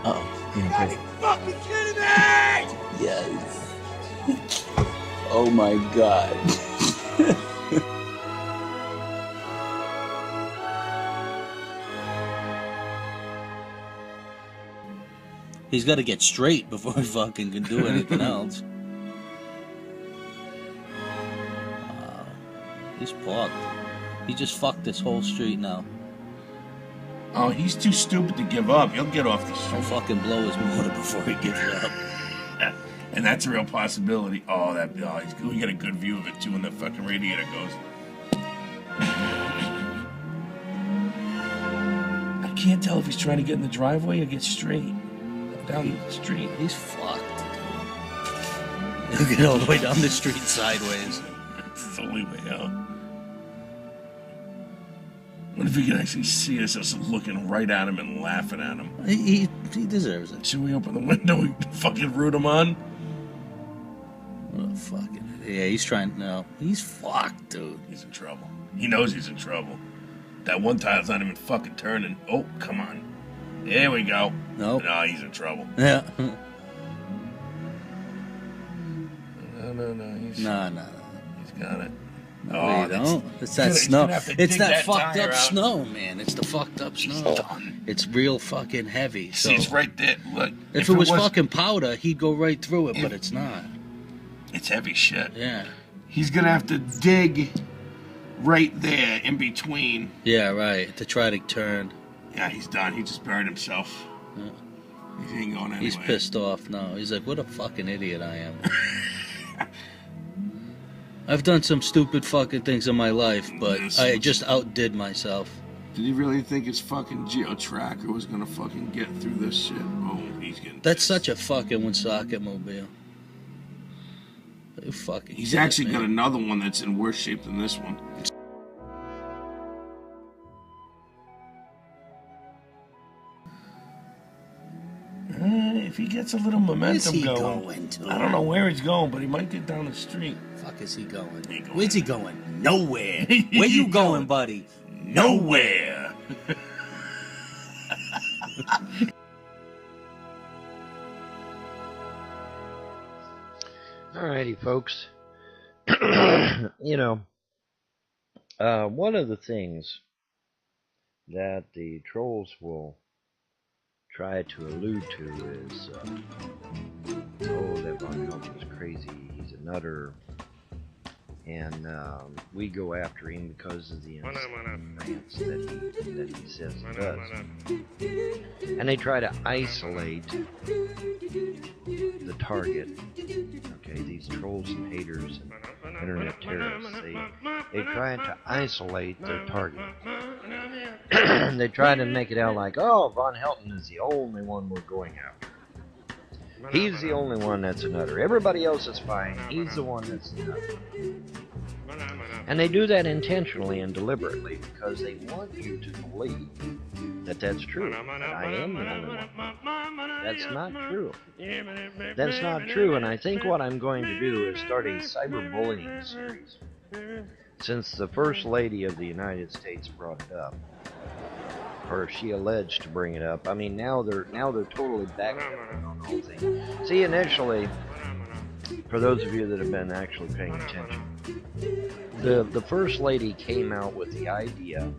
Uh-oh. Yeah, Are you fucking kidding me? yes. Oh my god. He's got to get straight before he fucking can do anything else. Wow. He's fucked. He just fucked this whole street now. Oh, he's too stupid to give up. He'll get off the He'll street. fucking blow his motor before he gives up. And that's a real possibility. Oh, we get a good view of it too when the fucking radiator goes. I can't tell if he's trying to get in the driveway or get straight down the street. He's fucked. He'll get all the way down the street sideways. It's the only way out. What if he can actually see us just looking right at him and laughing at him? He deserves it. Should we open the window and fucking root him on? Oh, fucking. Yeah, he's trying. No, he's fucked, dude. He's in trouble. He knows he's in trouble. That one tile's not even fucking turning. Oh, come on. There we go. Nope. No, he's in trouble. Yeah. No. He's got it. No, oh, don't. It's that snow. It's that fucked up snow, man. It's the fucked up snow. It's real fucking heavy. So see, it's right there. Look. If it was fucking powder, he'd go right through it, but it's not. It's heavy shit. Yeah. He's gonna have to dig right there in between. Yeah, right. To try to turn. Yeah, he's done. He just buried himself. Yeah. He ain't going anywhere. He's pissed off now. He's like, what a fucking idiot I am. I've done some stupid fucking things in my life, but I just outdid myself. Did he really think his fucking geo-tracker was gonna fucking get through this shit? Oh, he's getting That's pissed. such a fucking one-socket mobile. Fucking he's actually got another one that's in worse shape than this one. If he gets a little momentum going, I don't know where he's going, but he might get down the street. Fuck is he going? Where's he going? Nowhere. Where you going, buddy? Nowhere. Alrighty, folks. You know, one of the things that the trolls will try to allude to is, oh, that Von Helton's crazy, he's a nutter, and we go after him because of the rants that he says he does. And they try to isolate the target. Okay, these trolls and haters and internet terrorists, they try to isolate their target. They try to make it out like, oh, Von Helton is the only one we're going after. He's the only one that's a nutter. Everybody else is fine. He's the one that's a nutter. And they do that intentionally and deliberately because they want you to believe that that's true. That I am the only one. That's not true. That's not true, and I think what I'm going to do is start a cyberbullying series. Since the First Lady of the United States brought it up, or she alleged to bring it up. I mean, now they're totally backpedaling on the whole thing. See, initially, for those of you that have been actually paying attention, the First Lady came out with the idea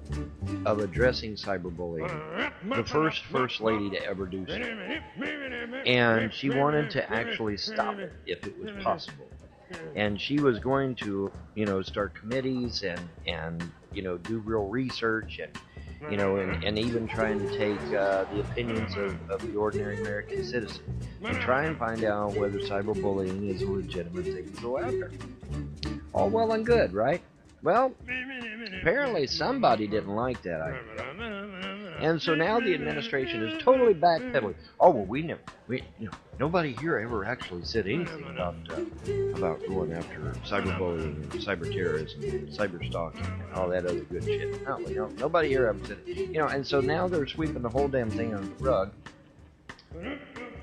of addressing cyberbullying. The First Lady to ever do so. And she wanted to actually stop it if it was possible. And she was going to, start committees and do real research and and even trying to take the opinions of the ordinary American citizen and try and find out whether cyberbullying is a legitimate thing to go after. All well and good, right? Well, apparently somebody didn't like that idea. And so now the administration is totally backpedaling. Oh, well, nobody here ever actually said anything about going after cyberbullying and cyber terrorism and cyber stalking and all that other good shit. No, nobody here ever said it. And so now they're sweeping the whole damn thing under the rug.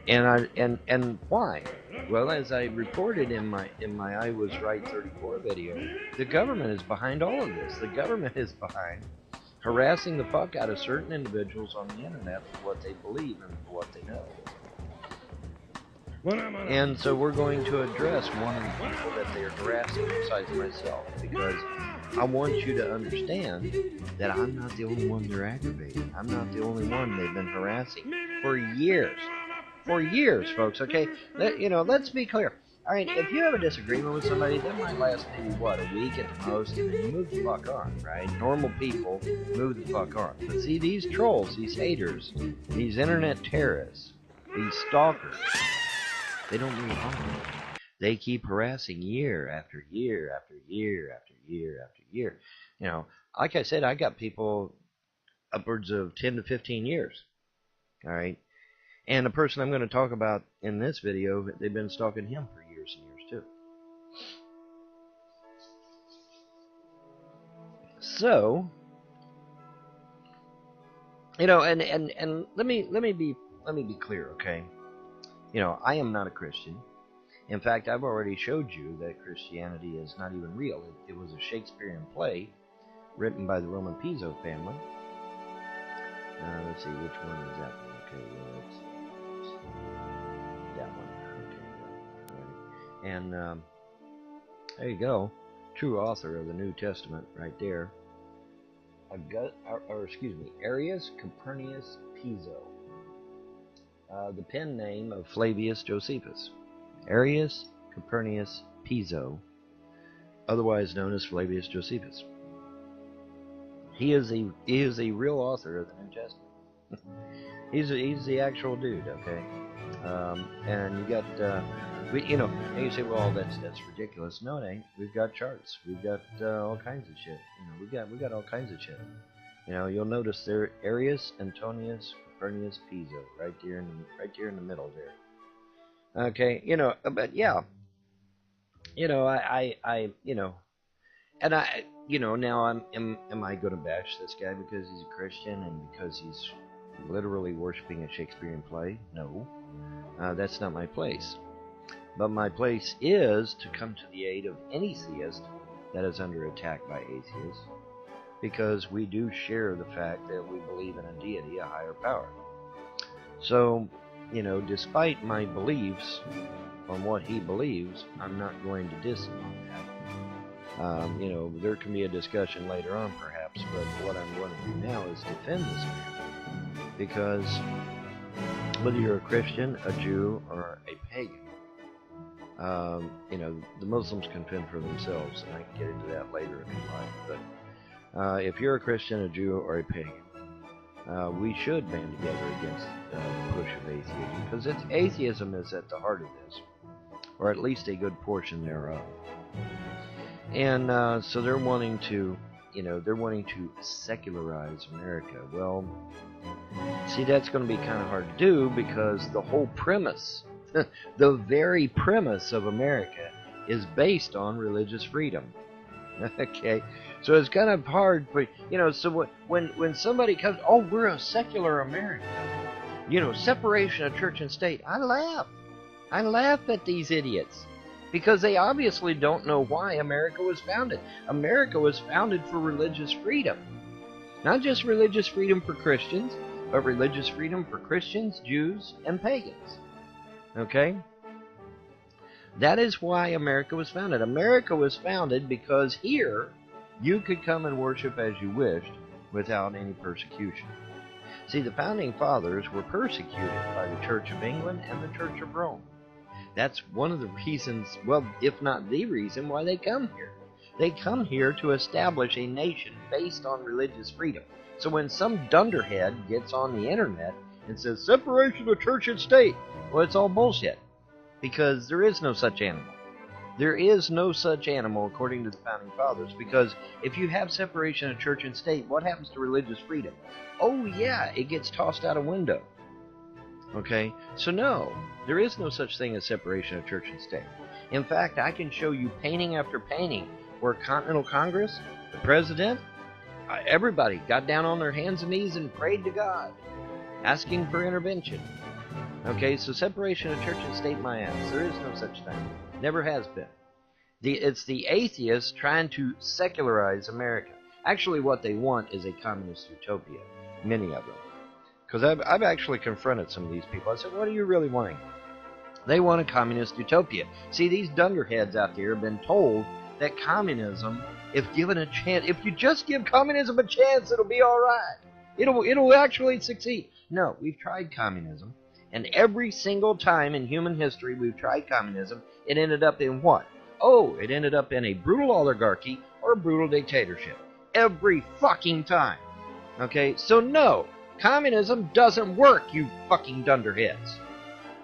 And why? Well, as I reported in my I Was Right 34 video, the government is behind all of this. The government is behind harassing the fuck out of certain individuals on the internet for what they believe and for what they know. And so we're going to address one of the people that they are harassing besides myself, because I want you to understand that I'm not the only one they're aggravating. I'm not the only one they've been harassing for years. For years, folks, okay? Let's be clear. All right, if you have a disagreement with somebody, that might last maybe, what, a week at the most, and then you move the fuck on, right? Normal people move the fuck on. But see, these trolls, these haters, these internet terrorists, these stalkers, they don't move on. They keep harassing year after year after year after year after year. Like I said, I got people upwards of 10 to 15 years, all right? And the person I'm going to talk about in this video, they've been stalking him for years and years too. So, and let me be clear, okay? I am not a Christian. In fact, I've already showed you that Christianity is not even real. It was a Shakespearean play written by the Roman Piso family. Let's see, which one is that one? Okay, yeah, it's that one. Okay, all right. And there you go. True author of the New Testament right there. Arius Copernicus Piso. The pen name of Flavius Josephus. Arius Copernicus Piso, otherwise known as Flavius Josephus. He is a real author of the New Testament. he's the actual dude, okay? And you got and you say, well, that's ridiculous. No, it ain't. We've got charts. We've got all kinds of shit. We got all kinds of shit. You'll notice there, Arius Antonius Copernicus Piso, right here in the middle there. Okay, but yeah, and now am I going to bash this guy because he's a Christian and because he's literally worshiping a Shakespearean play? No, that's not my place. But my place is to come to the aid of any theist that is under attack by atheists, because we do share the fact that we believe in a deity, a higher power. So, despite my beliefs on what he believes, I'm not going to diss him on that. There can be a discussion later on, perhaps, but what I'm going to do now is defend this man. Because whether you're a Christian, a Jew, or a pagan, the Muslims can fend for themselves, and I can get into that later if you like. But if you're a Christian, a Jew, or a pagan, we should band together against the push of atheism, because atheism is at the heart of this, or at least a good portion thereof. And so they're wanting to secularize America. Well, see, that's going to be kind of hard to do, because the whole premise, the very premise of America is based on religious freedom. Okay, so it's kind of hard for, so when somebody comes, oh, we're a secular America, separation of church and state, I laugh at these idiots, because they obviously don't know why America was founded. America was founded for religious freedom. Not just religious freedom for Christians, but religious freedom for Christians, Jews, and pagans. Okay? That is why America was founded. America was founded because here you could come and worship as you wished without any persecution. See, the founding fathers were persecuted by the Church of England and the Church of Rome. That's one of the reasons, well, if not the reason, why they come here. They come here to establish a nation based on religious freedom. So when some dunderhead gets on the internet and says, separation of church and state, well, it's all bullshit. Because there is no such animal. There is no such animal according to the Founding Fathers, because if you have separation of church and state, what happens to religious freedom? Oh yeah, it gets tossed out a window. Okay? So no, there is no such thing as separation of church and state. In fact, I can show you painting after painting where Continental Congress, the President, everybody got down on their hands and knees and prayed to God, asking for intervention. Okay, so separation of church and state, my ass. There is no such thing. Never has been. It's the atheists trying to secularize America. Actually, what they want is a communist utopia. Many of them. Because I've actually confronted some of these people. I said, what are you really wanting? They want a communist utopia. See, these dunderheads out there have been told that communism, if given a chance, if you just give communism a chance, it'll be all right. It'll actually succeed. No, we've tried communism. And every single time in human history we've tried communism, it ended up in what? Oh, it ended up in a brutal oligarchy or a brutal dictatorship. Every fucking time. Okay, so no, communism doesn't work, you fucking dunderheads.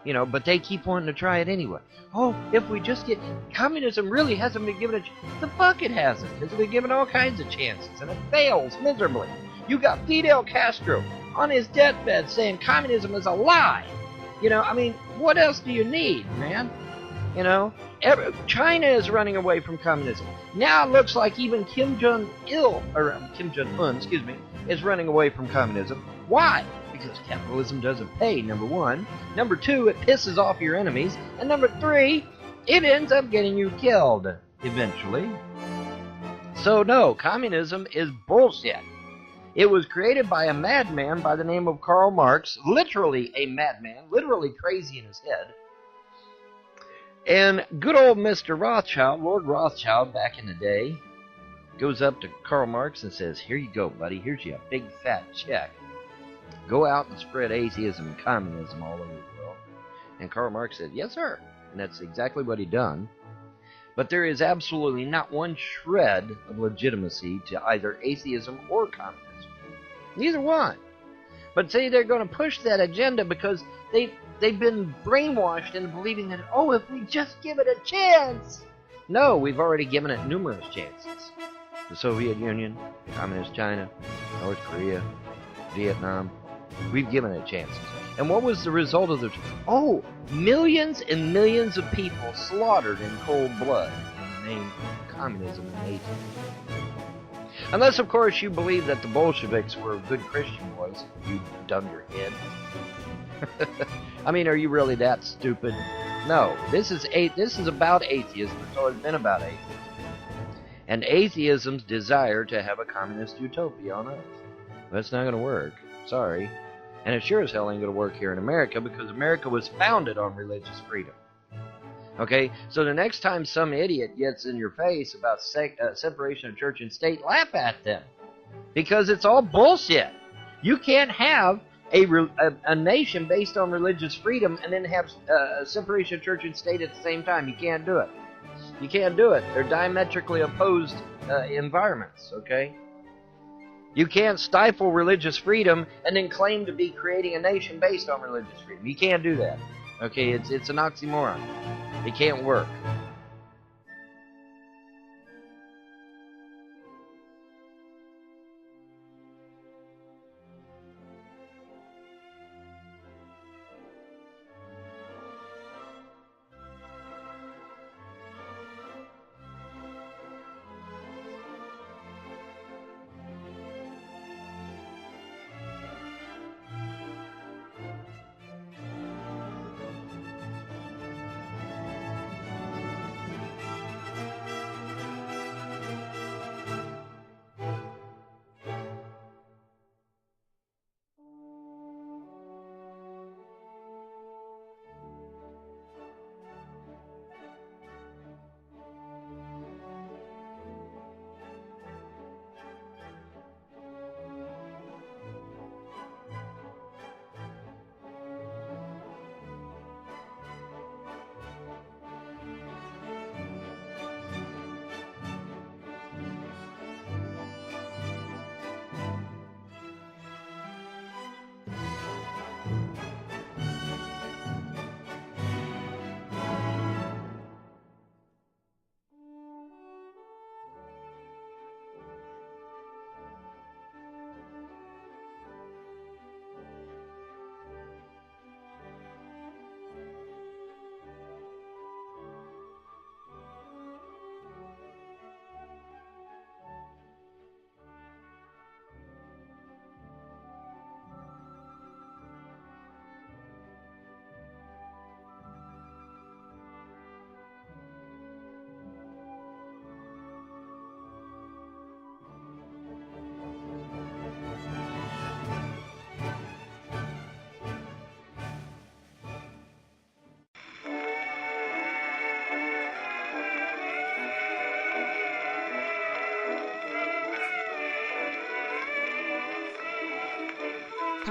You know, but they keep wanting to try it anyway. Oh, if we just get... Communism really hasn't been given a chance. The fuck it hasn't. It's been given all kinds of chances, and it fails miserably. You got Fidel Castro on his deathbed saying communism is a lie. You know, I mean, what else do you need, man? You know, China is running away from communism. Now it looks like even Kim Jong-un, excuse me, is running away from communism. Why? Because capitalism doesn't pay, number one. Number two, it pisses off your enemies. And number three, it ends up getting you killed eventually. So no, communism is bullshit. It was created by a madman by the name of Karl Marx, literally a madman, literally crazy in his head. And good old Mr. Rothschild, Lord Rothschild back in the day, goes up to Karl Marx and says, here you go, buddy, here's you a big fat check. Go out and spread atheism and communism all over the world. And Karl Marx said, yes, sir. And that's exactly what he done. But there is absolutely not one shred of legitimacy to either atheism or communism. Neither one. But say they're going to push that agenda because they've been brainwashed into believing that, oh, if we just give it a chance. No, we've already given it numerous chances. The Soviet Union, Communist China, North Korea, Vietnam. We've given it chances. And what was the result of the... Oh, millions and millions of people slaughtered in cold blood in the name of communism and atheism. Unless, of course, you believe that the Bolsheviks were good Christian boys, you dunderhead. I mean, are you really that stupid? No, this is about atheism. It's always been about atheism. And atheism's desire to have a communist utopia on Earth. That's not going to work. Sorry. And it sure as hell ain't going to work here in America because America was founded on religious freedom. Okay? So the next time some idiot gets in your face about separation of church and state, laugh at them. Because it's all bullshit. You can't have a nation based on religious freedom and then have separation of church and state at the same time. You can't do it. You can't do it. They're diametrically opposed environments, okay? You can't stifle religious freedom and then claim to be creating a nation based on religious freedom. You can't do that. Okay, it's an oxymoron. It can't work.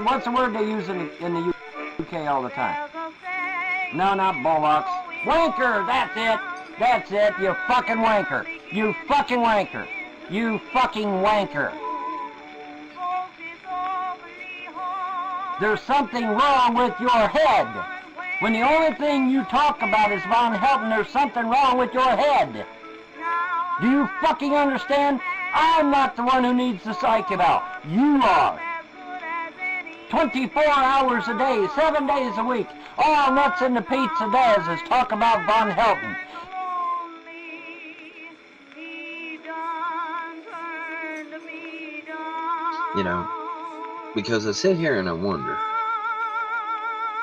what's the word they use in the UK all the time? No, not bullocks. Wanker, that's it. That's it, you fucking wanker. You fucking wanker. You fucking wanker. There's something wrong with your head. When the only thing you talk about is Von Helton, there's something wrong with your head. Do you fucking understand? I'm not the one who needs the psych eval. You are. 24 hours a day, 7 days a week. All Nuts in the Pizza does is talk about Von Helton. You know, because I sit here and I wonder,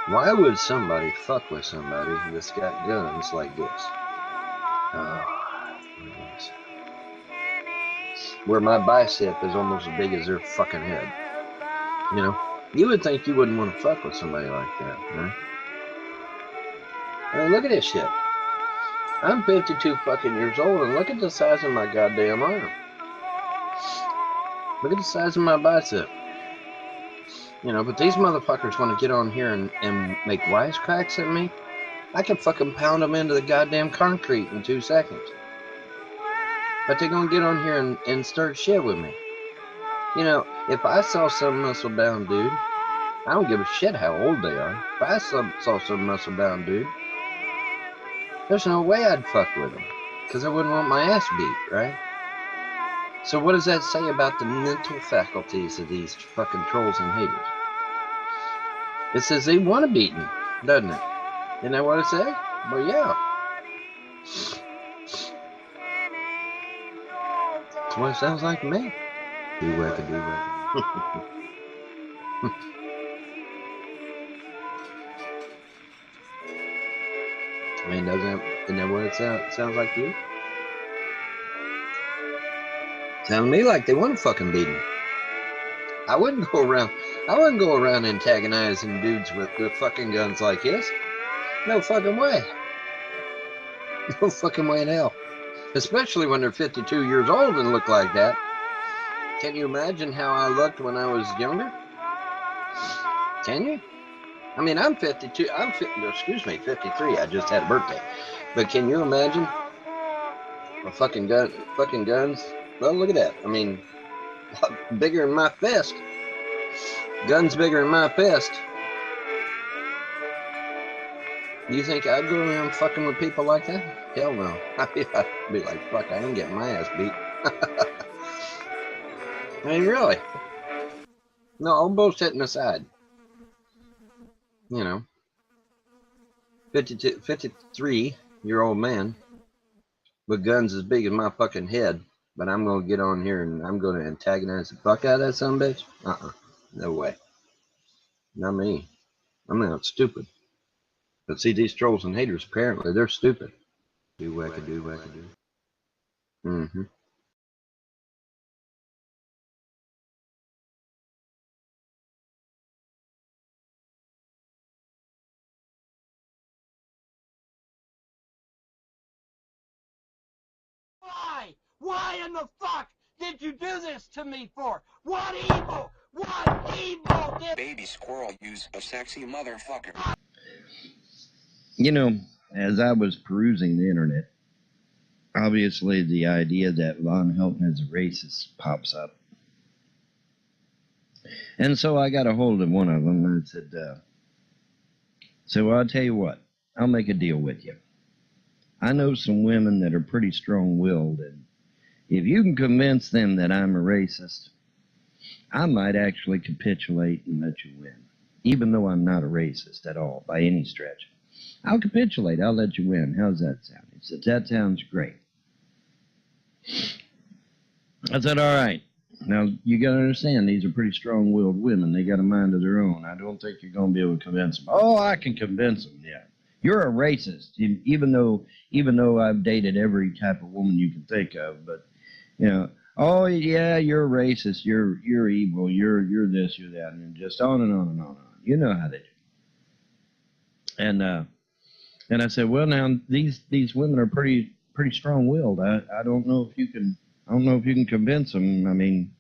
why would somebody fuck with somebody that's got guns like this? Where my bicep is almost as big as their fucking head. You know, you would think you wouldn't want to fuck with somebody like that, right? I mean, look at this shit. I'm 52 fucking years old, and look at the size of my goddamn arm. Look at the size of my bicep. You know, but these motherfuckers want to get on here and make wisecracks at me. I can fucking pound them into the goddamn concrete in 2 seconds. But they're going to get on here and start shit with me. You know, if I saw some muscle-bound dude, I don't give a shit how old they are. If I saw some muscle-bound dude, there's no way I'd fuck with him. Because I wouldn't want my ass beat, right? So what does that say about the mental faculties of these fucking trolls and haters? It says they want to beat me, doesn't it? Isn't that what it says? Well, yeah. That's what it sounds like to me. Do-wacka, do-wacka. I mean, isn't that what it sounds like to you? Sounds to me like they want to fucking beat him. I wouldn't go around antagonizing dudes with fucking guns like this. No fucking way. No fucking way in hell. Especially when they're 52 years old and look like that. Can you imagine how I looked when I was younger? Can you? I mean, I'm 52. Excuse me, 53. I just had a birthday. But can you imagine a fucking guns? Well, look at that. I mean, bigger than my fist. Guns bigger than my fist. You think I'd go around fucking with people like that? Hell no. I'd be like, fuck, I ain't getting my ass beat. I mean, really. No, all bullshitting aside. You know, 53-year-old man with guns as big as my fucking head, but I'm going to get on here and I'm going to antagonize the fuck out of that son of a bitch? No way. Not me. I'm not stupid. But see, these trolls and haters, apparently, they're stupid. Do-wacka, do-wacka, do. Mm-hmm. Why? Why in the fuck did you do this to me for? What evil? What evil did... Baby squirrel use a sexy motherfucker. You know, as I was perusing the internet, obviously the idea that Von Helton is a racist pops up. And so I got a hold of one of them and I said, so I'll tell you what, I'll make a deal with you. I know some women that are pretty strong-willed, and if you can convince them that I'm a racist, I might actually capitulate and let you win, even though I'm not a racist at all, by any stretch. I'll capitulate. I'll let you win. How's that sound? He said, that sounds great. I said, all right. Now, you got to understand, these are pretty strong-willed women. They got a mind of their own. I don't think you're going to be able to convince them. Oh, I can convince them, yeah. You're a racist, even though I've dated every type of woman you can think of. But, you know, oh, yeah, you're a racist. You're evil. You're this, you're that, and just on and on and on and on. You know how they do. And I said, well, now these women are pretty strong-willed. I don't know if you can convince them. I mean,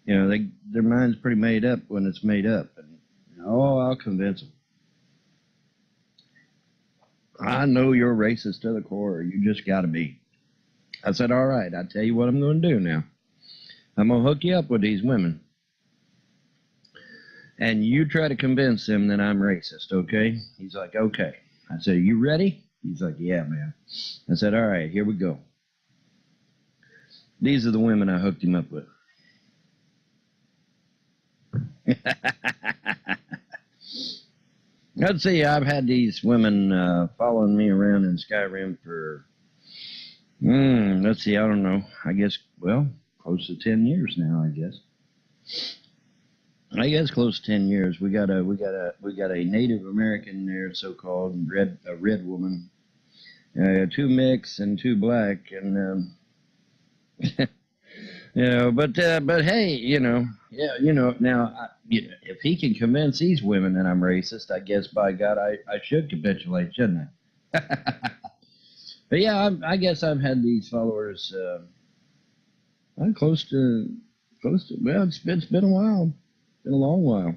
you know, their mind's pretty made up when it's made up, and Oh, I'll convince him. I know you're racist to the core. You just got to be. I said, all right, I'll tell you what I'm going to do now. I'm going to hook you up with these women. And you try to convince them that I'm racist, okay? He's like, okay. I said, are you ready? He's like, yeah, man. I said, all right, here we go. These are the women I hooked him up with. Let's see, I've had these women following me around in Skyrim for, let's see, I don't know. I guess, well, close to 10 years now, I guess. I guess close to 10 years. We got a Native American there, so-called a red woman, 2 mixed and 2 black, and you know, but hey, you know, yeah, you know, now if he can convince these women that I'm racist, I guess by God I should capitulate, shouldn't I? But yeah, I guess I've had these followers close to well, it's been a while. Been a long while.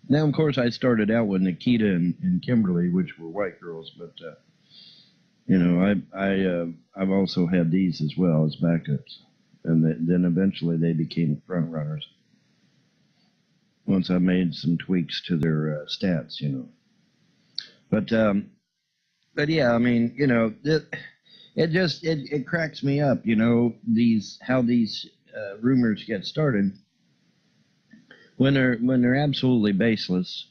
Now, of course, I started out with Nikita and Kimberly, which were white girls, but you know, I've also had these as well as backups, and then eventually they became front runners. Once I made some tweaks to their stats, you know. But yeah, I mean, you know, it cracks me up, you know, how these rumors get started. When they're absolutely baseless,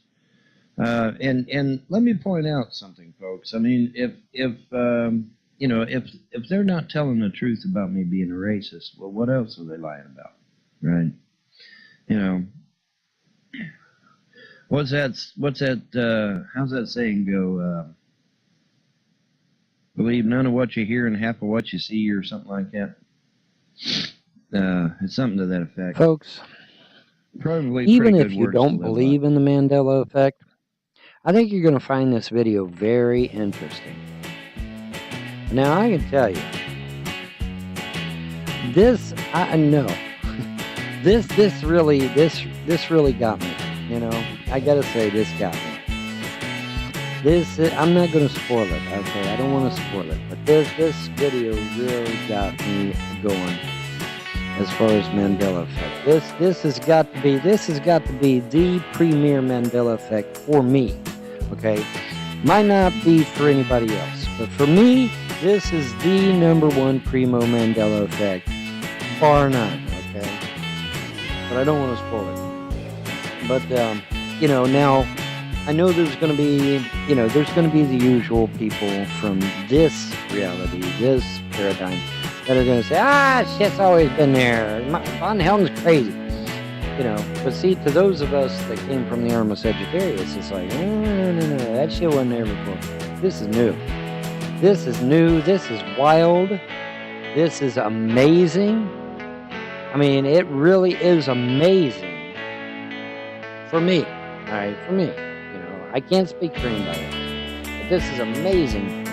and let me point out something, folks. I mean, if you know, if they're not telling the truth about me being a racist, well, what else are they lying about, right? You know, what's that? How's that saying go? Believe none of what you hear and half of what you see, or something like that. It's something to that effect, folks. Probably even if you don't believe in the Mandela effect, I think you're going to find this video very interesting. Now, I can tell you, this, I know, this really got me, you know, I got to say, this got me. I'm not going to spoil it, okay, I don't want to spoil it, but this video really got me going. As far as Mandela effect, this has got to be the premier Mandela effect for me. Okay, might not be for anybody else, but for me, this is the #1 primo Mandela effect, bar none. Okay, but I don't want to spoil it. But you know, now I know there's going to be, you know, there's going to be the usual people from this reality, this paradigm, that are going to say, shit's always been there. Von Helton's crazy. You know, but see, to those of us that came from the arm of Sagittarius, it's like, no, that shit wasn't there before. This is new. This is new. This is wild. This is amazing. I mean, it really is amazing. For me. All right, for me. You know, I can't speak for anybody else. But this is amazing.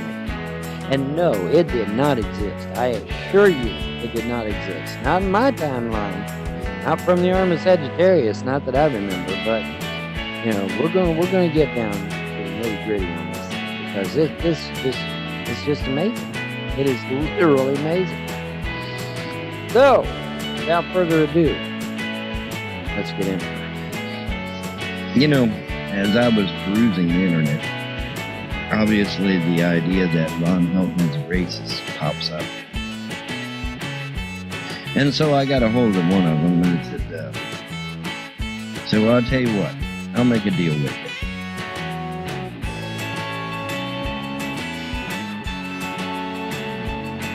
And no, it did not exist. I assure you, it did not exist. Not in my timeline. Not from the arm of Sagittarius. Not that I remember. But you know, we're going to get down to the nitty-gritty on this thing, because it's just amazing. It is literally amazing. So, without further ado, let's get into it. You know, as I was perusing the internet, obviously, the idea that Von Helton is a racist pops up. And so I got a hold of one of them and said, so I'll tell you what, I'll make a deal with you.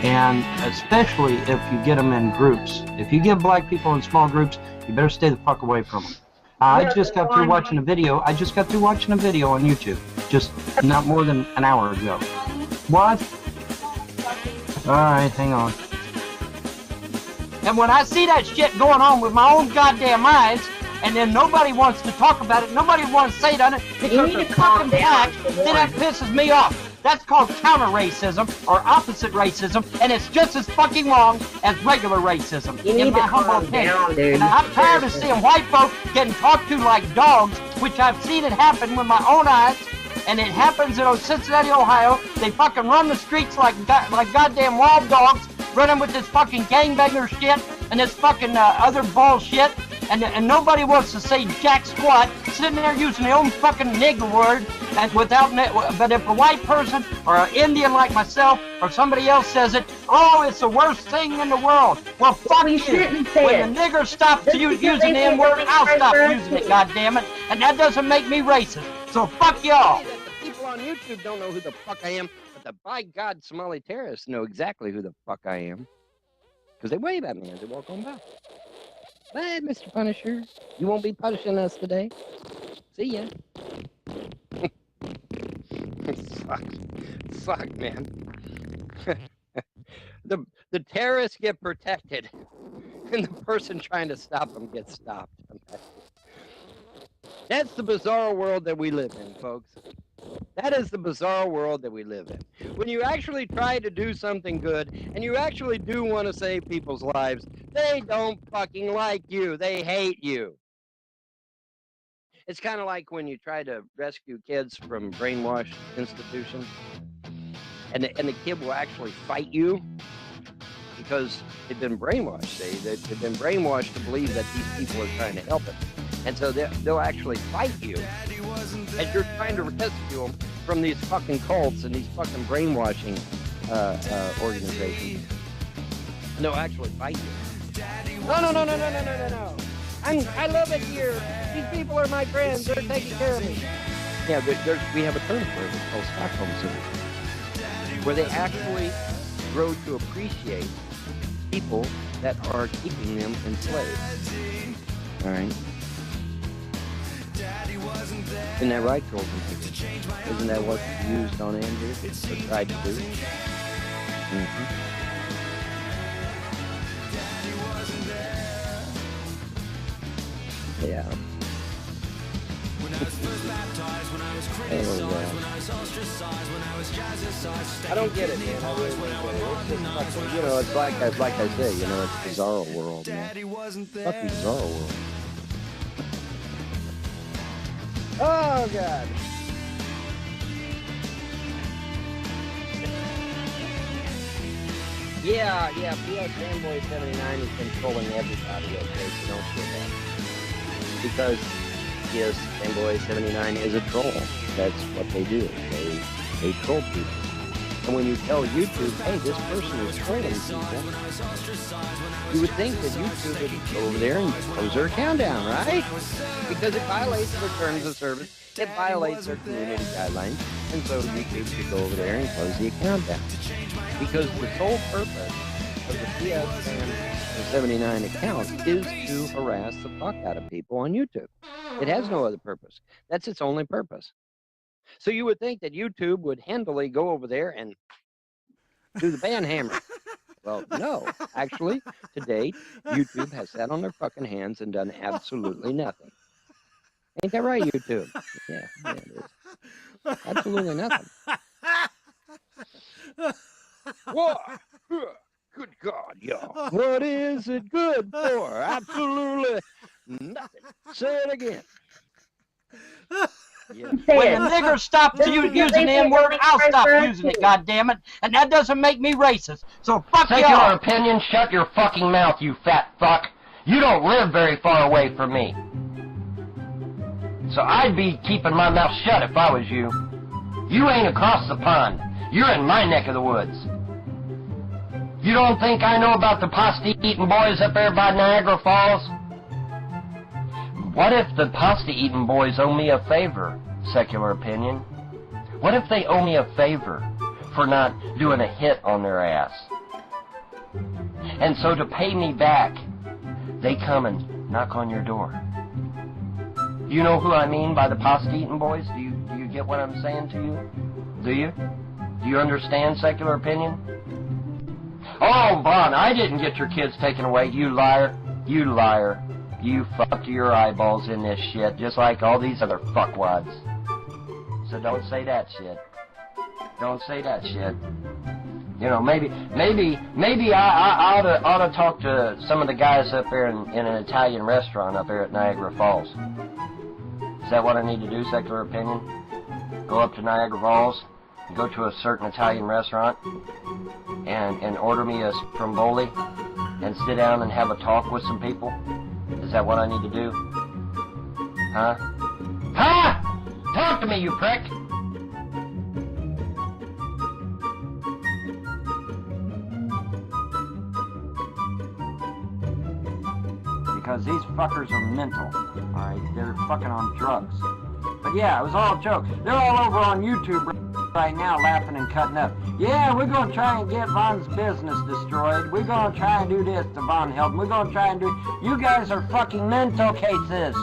And especially if you get them in groups. If you get black people in small groups, you better stay the fuck away from them. I just got through watching a video. on YouTube, just not more than an hour ago. What? All right, hang on. And when I see that shit going on with my own goddamn eyes, and then nobody wants to talk about it, nobody wants to say it on it, because they're fucking black, then that pisses me off. That's called counter-racism or opposite racism, and it's just as fucking wrong as regular racism, in my humble opinion. And I'm tired of seeing white folks getting talked to like dogs, which I've seen it happen with my own eyes, and it happens in Cincinnati, Ohio. They fucking run the streets like goddamn wild dogs, running with this fucking gangbanger shit and this fucking other bullshit. And nobody wants to say jack squat, sitting there using their own fucking nigger word, and but if a white person or an Indian like myself or somebody else says it, oh, it's the worst thing in the world. Well, fuck you. When the nigger stops using the N-word, I'll stop using it, goddammit. And that doesn't make me racist. So fuck y'all. The people on YouTube don't know who the fuck I am, but the by God Somali terrorists know exactly who the fuck I am. Because they wave at me as they walk on by. Bye, Mr. Punisher. You won't be punishing us today. See ya. Fuck, man. the terrorists get protected, and the person trying to stop them gets stopped. That's the bizarre world that we live in, folks. That is the bizarre world that we live in. When you actually try to do something good, and you actually do want to save people's lives, they don't fucking like you. They hate you. It's kind of like when you try to rescue kids from brainwash institutions, and the kid will actually fight you because they've been brainwashed. They've been brainwashed to believe that these people are trying to help it. And so they'll actually fight you as you're trying to rescue them from these fucking cults and these fucking brainwashing organizations. And they'll actually fight you. No. I love it here. These people are my friends. They're taking care of me. Yeah, we have a term for it. It's called Stockholm Syndrome, where they actually grow to appreciate people that are keeping them enslaved. All right? Isn't that right, Golden? Isn't that what you used on Andrew or tried to do? Mm-hmm. Yeah. I don't get it, man. I really don't get it. It's just, you know, it's like I say, you know, it's bizarre world, man. Fucking bizarre world. Oh, God. Yeah, PS Fanboy 79 is controlling everybody, okay, so don't feel that. Because PS Fanboy 79 is a troll. That's what they do. They troll people. And when you tell YouTube, hey, this person is trolling people, you would think that YouTube would go over there and close their account down, right? Because it violates their terms of service, it violates their community guidelines, and so YouTube should go over there and close the account down. Because the sole purpose of the PS Fan 79 account is to harass the fuck out of people on YouTube. It has no other purpose. That's its only purpose. So you would think that YouTube would handily go over there and do the ban hammer. Well, no. Actually, to date, YouTube has sat on their fucking hands and done absolutely nothing. Ain't that right, YouTube? Yeah, it is. Absolutely nothing. What? Good God, y'all. What is it good for? Absolutely nothing. Say it again. Yeah. When the nigger stops using the N-word, I'll stop using it, goddammit. And that doesn't make me racist. So fuck y'all. Secular opinion, shut your fucking mouth, you fat fuck. You don't live very far away from me. So I'd be keeping my mouth shut if I was you. You ain't across the pond. You're in my neck of the woods. You don't think I know about the pasta-eating boys up there by Niagara Falls? What if the pasta-eating boys owe me a favor, secular opinion? What if they owe me a favor for not doing a hit on their ass? And so to pay me back, they come and knock on your door. You know who I mean by the pasta-eating boys? Do you get what I'm saying to you? Do you? Do you understand secular opinion? Oh, Bon, I didn't get your kids taken away, you liar. You liar. You fucked your eyeballs in this shit, just like all these other fuckwads. So don't say that shit. Don't say that shit. You know, maybe I ought to talk to some of the guys up there in an Italian restaurant up there at Niagara Falls. Is that what I need to do, secular opinion? Go up to Niagara Falls, and go to a certain Italian restaurant, and order me a stromboli, and sit down and have a talk with some people? Is that what I need to do? Huh? Huh? Talk to me, you prick! Because these fuckers are mental, alright? They're fucking on drugs. But yeah, it was all a joke. They're all over on YouTube right now laughing and cutting up. Yeah, we're gonna try and get Von's business destroyed. We're gonna try and do this to Von Helton. We're gonna try and do... You guys are fucking mental cases.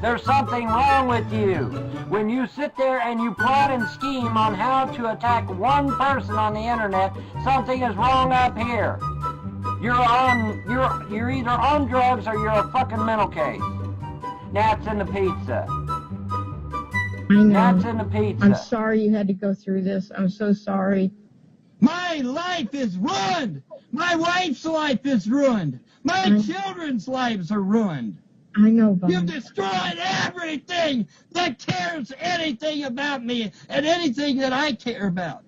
There's something wrong with you. When you sit there and you plot and scheme on how to attack one person on the internet, something is wrong up here. You're either on drugs or you're a fucking mental case. That's in the pizza. I know. That's in the pizza. I'm sorry you had to go through this. I'm so sorry. My life is ruined. My wife's life is ruined. My children's lives are ruined. I know, Bob. You've destroyed everything that cares anything about me and anything that I care about.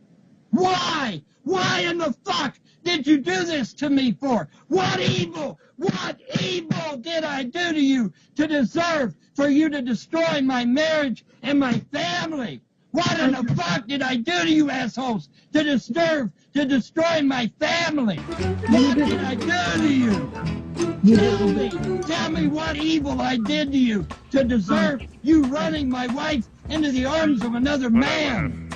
Why? Why in the fuck did you do this to me for? What evil did I do to you to deserve for you to destroy my marriage and my family? What in the fuck did I do to you assholes to destroy my family? What did I do to you? Tell me what evil I did to you to deserve you running my wife into the arms of another man.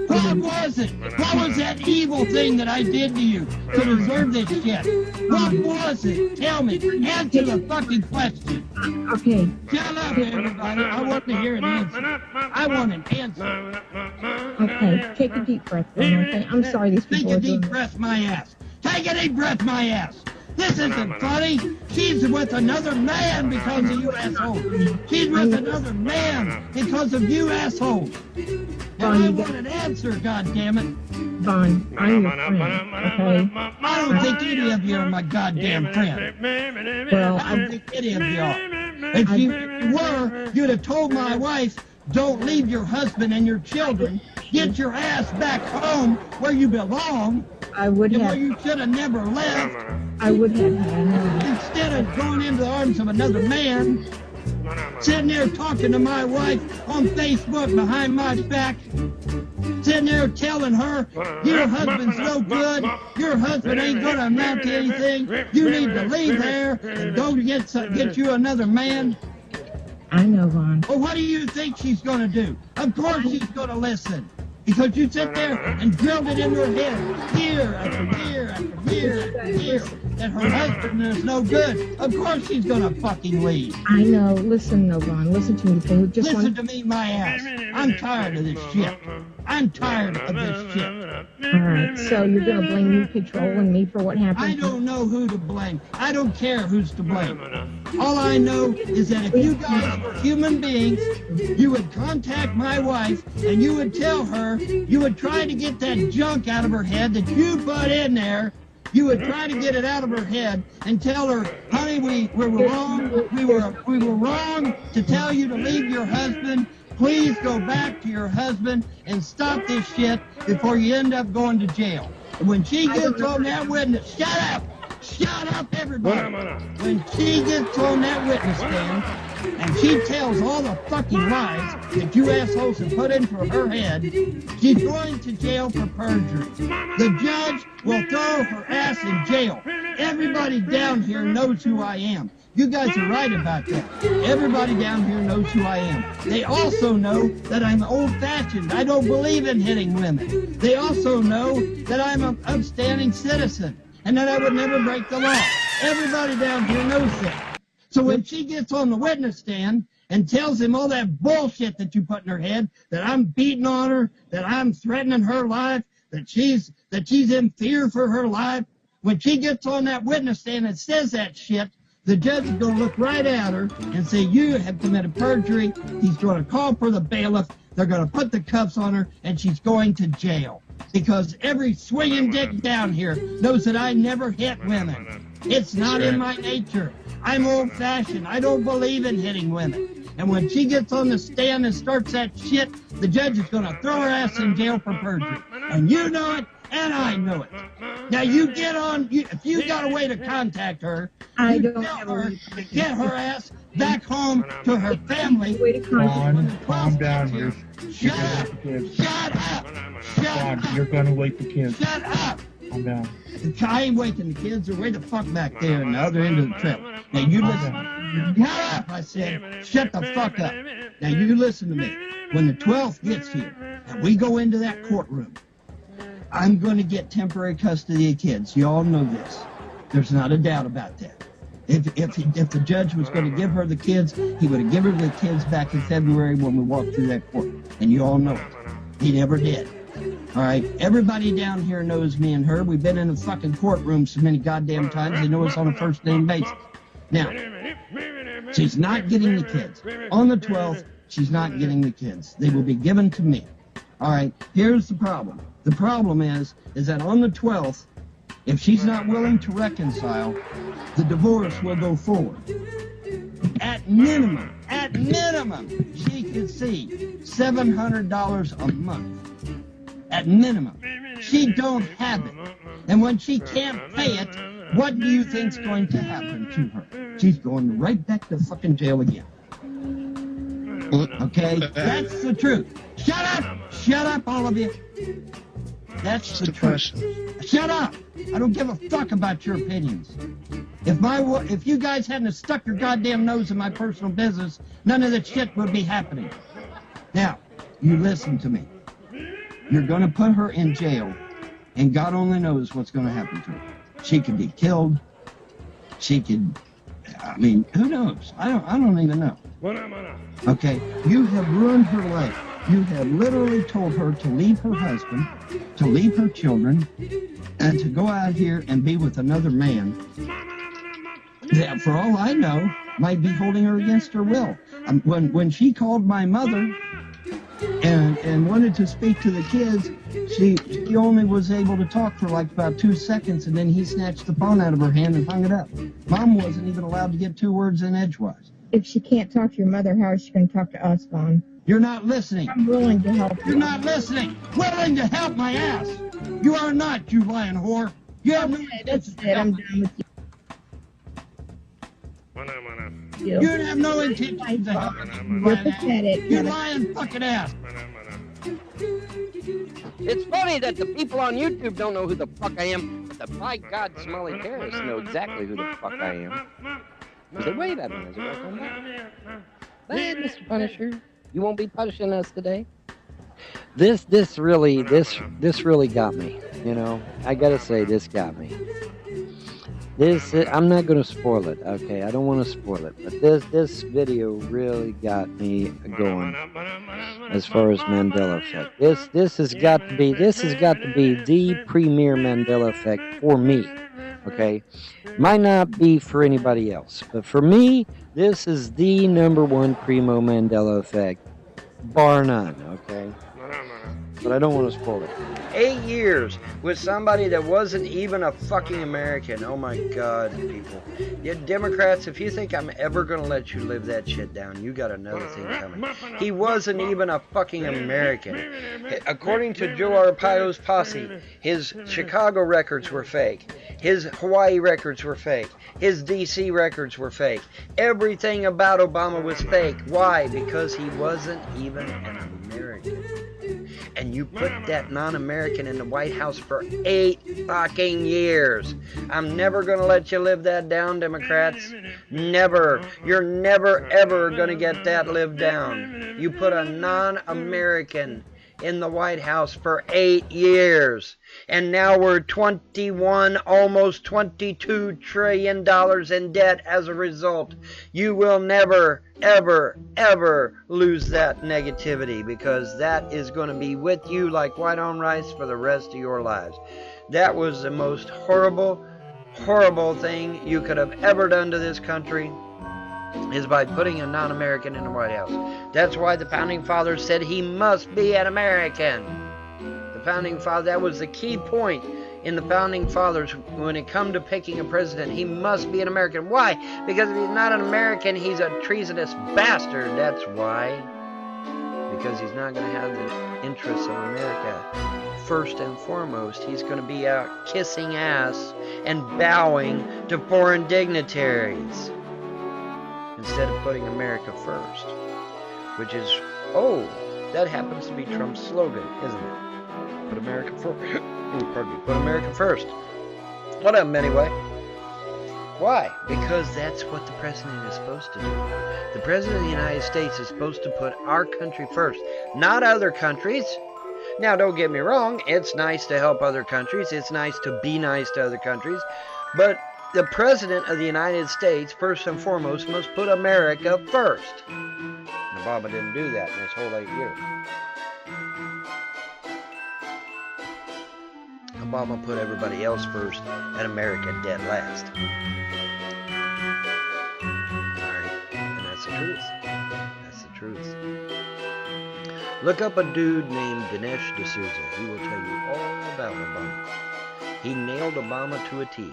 What was it? What was that evil thing that I did to you to deserve this shit? What was it? Tell me. Answer the fucking question. Okay. Shut up, everybody. I want to hear an answer. I want an answer. Okay, take a deep breath, then, okay? I'm sorry these people are doing Take a deep breath, my ass. Take a deep breath, my ass. This isn't funny. She's with another man because of you assholes. She's with another man because of you assholes. And I want an answer, goddammit. Von, I'm your friend, okay? I don't think any of you are my goddamn friend. Well, I don't think any of you are. If you were, you'd have told my wife, don't leave your husband and your children. Get your ass back home where you belong. I would have. Where you should have never left. I would have. Instead of going into the arms of another man, sitting there talking to my wife on Facebook behind my back, sitting there telling her, your husband's no good, your husband ain't going to amount to anything, you need to leave there and go get you another man. I know, Von. Well, what do you think she's going to do? Of course she's going to listen. Because you sit there and drilled it into her head year after year after year after year that her husband is no good. Of course she's going to fucking leave. I know. Listen, no, Von. Listen to me. Listen to me, my ass. I'm tired of this shit. I'm tired of this shit. All right, so you're going to blame me controlling me for what happened? I don't know who to blame. I don't care who's to blame. All I know is that if you guys were human beings, you would contact my wife and you would tell her, you would try to get that junk out of her head that you put in there. You would try to get it out of her head and tell her, honey, we were wrong. We were wrong to tell you to leave your husband. Please go back to your husband and stop this shit before you end up going to jail. And when she gets on that witness, shut up, everybody. When she gets on that witness stand and she tells all the fucking lies that you assholes have put into her head, she's going to jail for perjury. The judge will throw her ass in jail. Everybody down here knows who I am. You guys are right about that. Everybody down here knows who I am. They also know that I'm old-fashioned. I don't believe in hitting women. They also know that I'm an upstanding citizen and that I would never break the law. Everybody down here knows that. So when she gets on the witness stand and tells him all that bullshit that you put in her head, that I'm beating on her, that I'm threatening her life, that she's in fear for her life, when she gets on that witness stand and says that shit, The judge is going to look right at her and say, you have committed perjury. He's going to call for the bailiff. They're going to put the cuffs on her, and she's going to jail. Because every swinging dick down here knows that I never hit women. It's not in my nature. I'm old-fashioned. I don't believe in hitting women. And when she gets on the stand and starts that shit, the judge is going to throw her ass in jail for perjury. And you know it, and I know it. Now you get on, if you got a way to contact her, I you don't tell have her a to get her ass back home to her family. Calm down. You're Shut up! Shut up! Shut up! You're gonna wake the kids. Shut up! Calm down. I ain't waking the kids. They're way the fuck back there in the other end of the trip. Now you listen. Shut up! I said. Shut the fuck up. Now you listen to me. When the 12th gets here and we go into that courtroom, I'm going to get temporary custody of kids. You all know this. There's not a doubt about that. If the judge was going to give her the kids, he would have given her the kids back in February when we walked through that court. And you all know it. He never did. All right? Everybody down here knows me and her. We've been in the fucking courtroom so many goddamn times. They know us on a first-name basis. Now, she's not getting the kids. On the 12th, she's not getting the kids. They will be given to me. All right? Here's the problem. The problem is that on the 12th, if she's not willing to reconcile, the divorce will go forward. At minimum, she could see $700 a month. At minimum. She don't have it. And when she can't pay it, what do you think's going to happen to her? She's going right back to fucking jail again. Okay? That's the truth. Shut up! Shut up, all of you. That's the truth. Shut up! I don't give a fuck about your opinions. If you guys hadn't stuck your goddamn nose in my personal business, none of that shit would be happening. Now, you listen to me. You're going to put her in jail, and God only knows what's going to happen to her. She could be killed. She could, who knows? I don't even know. Okay, you have ruined her life. You have literally told her to leave her husband, to leave her children, and to go out here and be with another man that, for all I know, might be holding her against her will. When she called my mother and wanted to speak to the kids, she only was able to talk for like about 2 seconds, and then he snatched the phone out of her hand and hung it up. Mom wasn't even allowed to get 2 words in edgewise. If she can't talk to your mother, how is she going to talk to us, Vaughn? You're not listening. I'm willing to help you. You're not listening. Willing to help my ass. You are not, you lying whore. You have no That's it. I'm done with you. You have no intention to help me. You're pathetic. You lying fucking ass. It's funny that the people on YouTube don't know who the fuck I am, but the by God smelly terrorists know exactly who the fuck I am. Because they wave at me as I walk on by. Hey, Mr. Punisher, you won't be punishing us today. This really got me. You know, I gotta say, this got me. I'm not gonna spoil it, okay? I don't want to spoil it, but this video really got me going as far as Mandela effect. This has got to be the premier Mandela effect for me, okay? Might not be for anybody else, but for me, this is the #1 primo Mandela effect, bar none, okay? But I don't want to spoil it. 8 years with somebody that wasn't even a fucking American. Oh my God, people. You Democrats, if you think I'm ever going to let you live that shit down, you got another thing coming. He wasn't even a fucking American. According to Joe Arpaio's posse, his Chicago records were fake. His Hawaii records were fake. His DC records were fake. Everything about Obama was fake. Why? Because he wasn't even an American. And you put that non-American in the White House for 8 fucking years. I'm never going to let you live that down, Democrats. Never. You're never, ever going to get that lived down. You put a non-American in the White House for 8 years. And now we're 21, almost $22 trillion in debt as a result. You will never, ever, ever lose that negativity, because that is going to be with you like white on rice for the rest of your lives. That was the most horrible horrible thing you could have ever done to this country is by putting a non-American in the White House. That's why the Founding Fathers said he must be an American. The Founding Fathers, that was the key point in the Founding Fathers when it come to picking a president. He must be an American. Why? Because if he's not an American, he's a treasonous bastard. That's why. Because he's not going to have the interests of America first and foremost. He's going to be out kissing ass and bowing to foreign dignitaries instead of putting America first, which is, that happens to be Trump's slogan, isn't it? Put America first. Pardon me. Put America first. Whatever, anyway. Why? Because that's what the president is supposed to do. The president of the United States is supposed to put our country first, not other countries. Now, don't get me wrong. It's nice to help other countries. It's nice to be nice to other countries. But the president of the United States, first and foremost, must put America first. And Obama didn't do that in his whole 8 years. Obama put everybody else first and America dead last. Alright, and that's the truth. That's the truth. Look up a dude named Dinesh D'Souza. He will tell you all about Obama. He nailed Obama to a T.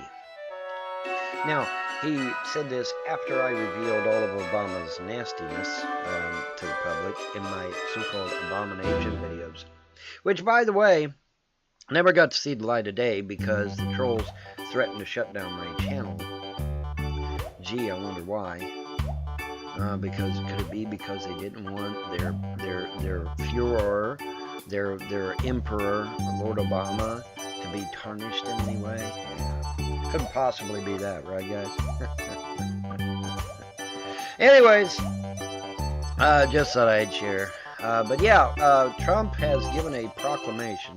Now, he said this after I revealed all of Obama's nastiness to the public in my so-called abomination videos. Which, by the way, never got to see the light of day because the trolls threatened to shut down my channel. Gee, I wonder why. Because could it be because they didn't want their Führer, their emperor, Lord Obama, to be tarnished in any way? Yeah. Couldn't possibly be that, right, guys? Anyways, just thought I'd share. But yeah, Trump has given a proclamation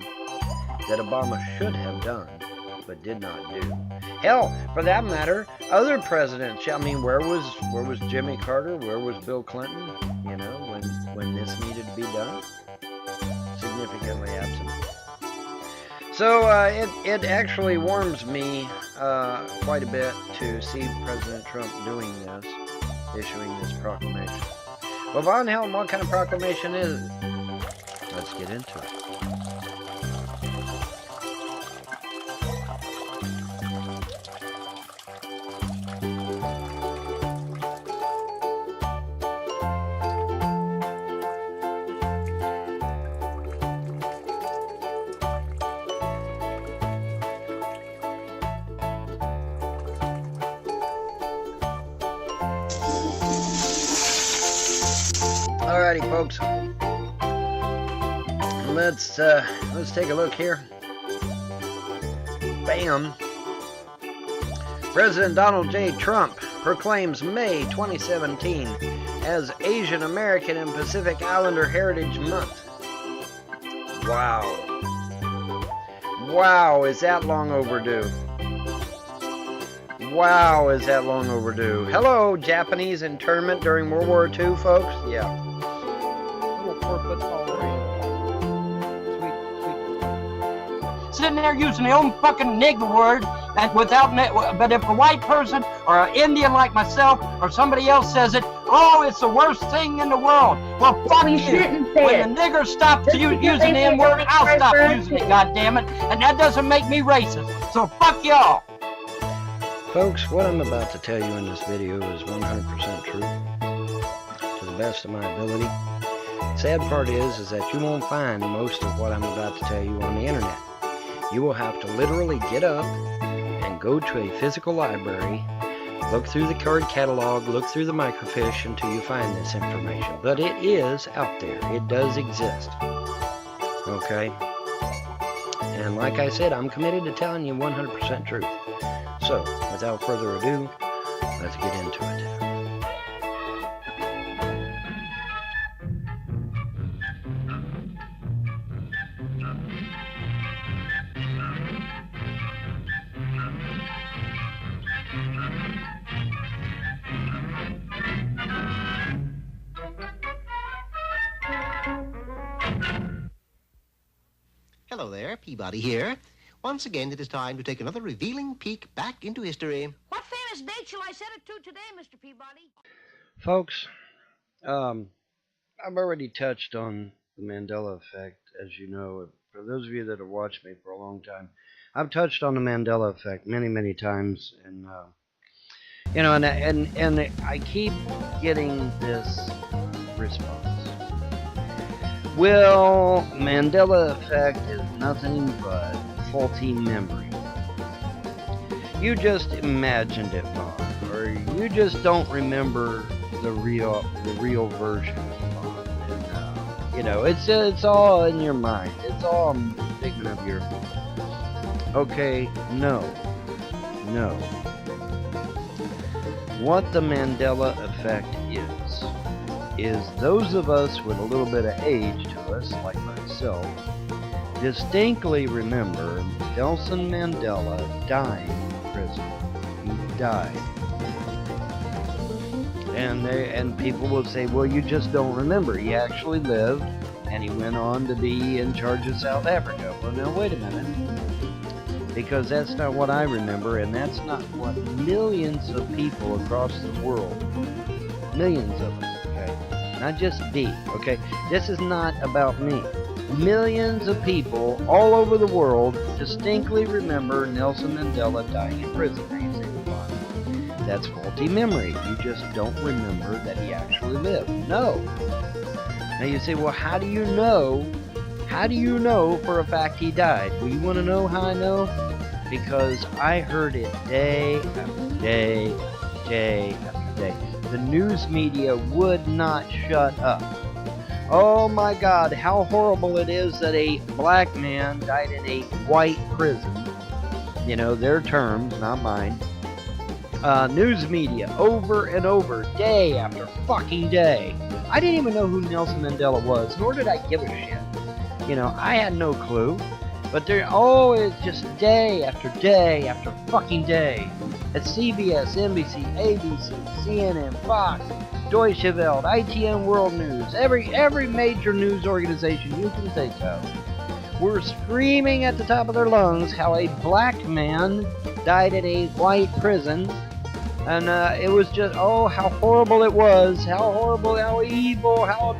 that Obama should have done, but did not do. Hell, for that matter, other presidents. I mean, where was Jimmy Carter? Where was Bill Clinton? You know, when this needed to be done, significantly absent. So it actually warms me quite a bit to see President Trump doing this, issuing this proclamation. Well, vonhelton, what kind of proclamation is it? Let's get into it. Alrighty, folks. Let's take a look here. Bam. President Donald J. Trump proclaims May 2017 as Asian American and Pacific Islander Heritage Month. Wow. Wow, is that long overdue? Wow, is that long overdue? Hello, Japanese internment during World War II, folks? Yeah. Little 4 foot tall Sweet. Sitting there using the own fucking nigger word, and but if a white person or an Indian like myself or somebody else says it, it's the worst thing in the world. Well, fuck you. When the nigger stops using the N-word, I'll stop using it, goddammit. And that doesn't make me racist. So fuck y'all. Folks, what I'm about to tell you in this video is 100% true, to the best of my ability. Sad part is that you won't find most of what I'm about to tell you on the internet. You will have to literally get up and go to a physical library, look through the card catalog, look through the microfiche until you find this information. But it is out there. It does exist. Okay? And like I said, I'm committed to telling you 100% truth. So, without further ado, let's get into it. Hello there, Peabody here. Once again, it is time to take another revealing peek back into history. What famous date shall I set it to today, Mr. Peabody? Folks, I've already touched on the Mandela effect, as you know. For those of you that have watched me for a long time, I've touched on the Mandela effect many, many times, and and I keep getting this response. Well, Mandela effect is nothing but faulty memory. You just imagined it, Bob, or you just don't remember the real version of Bob. And, it's all in your mind. It's all a figment of your mind. Okay, no. What the Mandela effect is those of us with a little bit of age to us, like myself, distinctly remember Nelson Mandela dying in prison. He died. And people will say, well, you just don't remember. He actually lived, and he went on to be in charge of South Africa. Well, now, wait a minute. Because that's not what I remember, and that's not what millions of people across the world, millions of us, okay? Not just me, okay? This is not about me. Millions of people all over the world distinctly remember Nelson Mandela dying in prison. Now you say, well, that's faulty memory. You just don't remember that he actually lived. No. Now you say, well, how do you know? How do you know for a fact he died? Well, you want to know how I know? Because I heard it day after day, day after day. The news media would not shut up. Oh my God, how horrible it is that a black man died in a white prison. You know, their terms, not mine. News media, over and over, day after fucking day. I didn't even know who Nelson Mandela was, nor did I give a shit. You know, I had no clue. But they're always just day after day after fucking day. At CBS, NBC, ABC, CNN, Fox, Deutsche Welle, ITN World News, every major news organization you can think of, were screaming at the top of their lungs how a black man died in a white prison. And it was just, oh, how horrible it was, how horrible, how evil, how,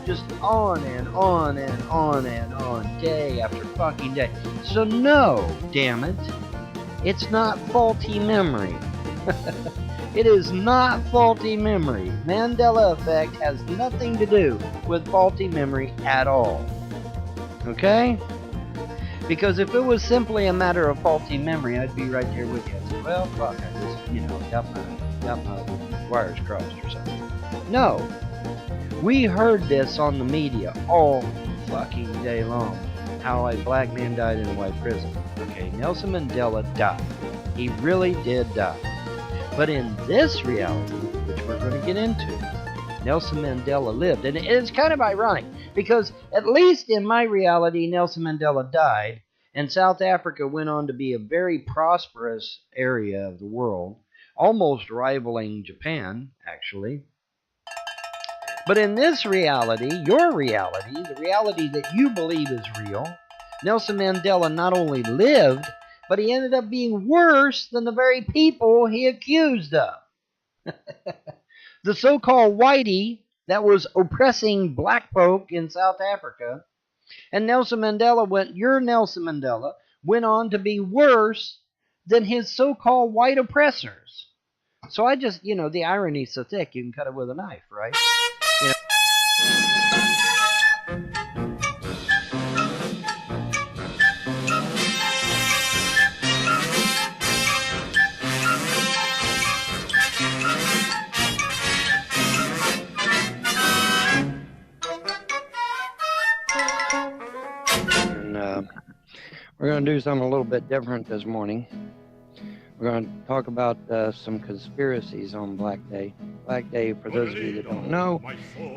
just on and on and on and on, day after fucking day. So no, damn it, it's not faulty memory. It is not faulty memory. Mandela effect has nothing to do with faulty memory at all. Okay? Because if it was simply a matter of faulty memory, I'd be right there with you. I'd say, well, fuck, I just, got my wires crossed or something. No. We heard this on the media all fucking day long. How a black man died in a white prison. Okay, Nelson Mandela died. He really did die. But in this reality, which we're going to get into, Nelson Mandela lived. And it's kind of ironic, because at least in my reality, Nelson Mandela died, and South Africa went on to be a very prosperous area of the world, almost rivaling Japan, actually. But in this reality, your reality, the reality that you believe is real, Nelson Mandela not only lived, but he ended up being worse than the very people he accused of. The so-called whitey that was oppressing black folk in South Africa, and Nelson Mandela your Nelson Mandela went on to be worse than his so-called white oppressors. So I just, the irony's so thick you can cut it with a knife, right? We're going to do something a little bit different this morning. We're going to talk about some conspiracies on Black Day. Black Day, for those of you that don't know,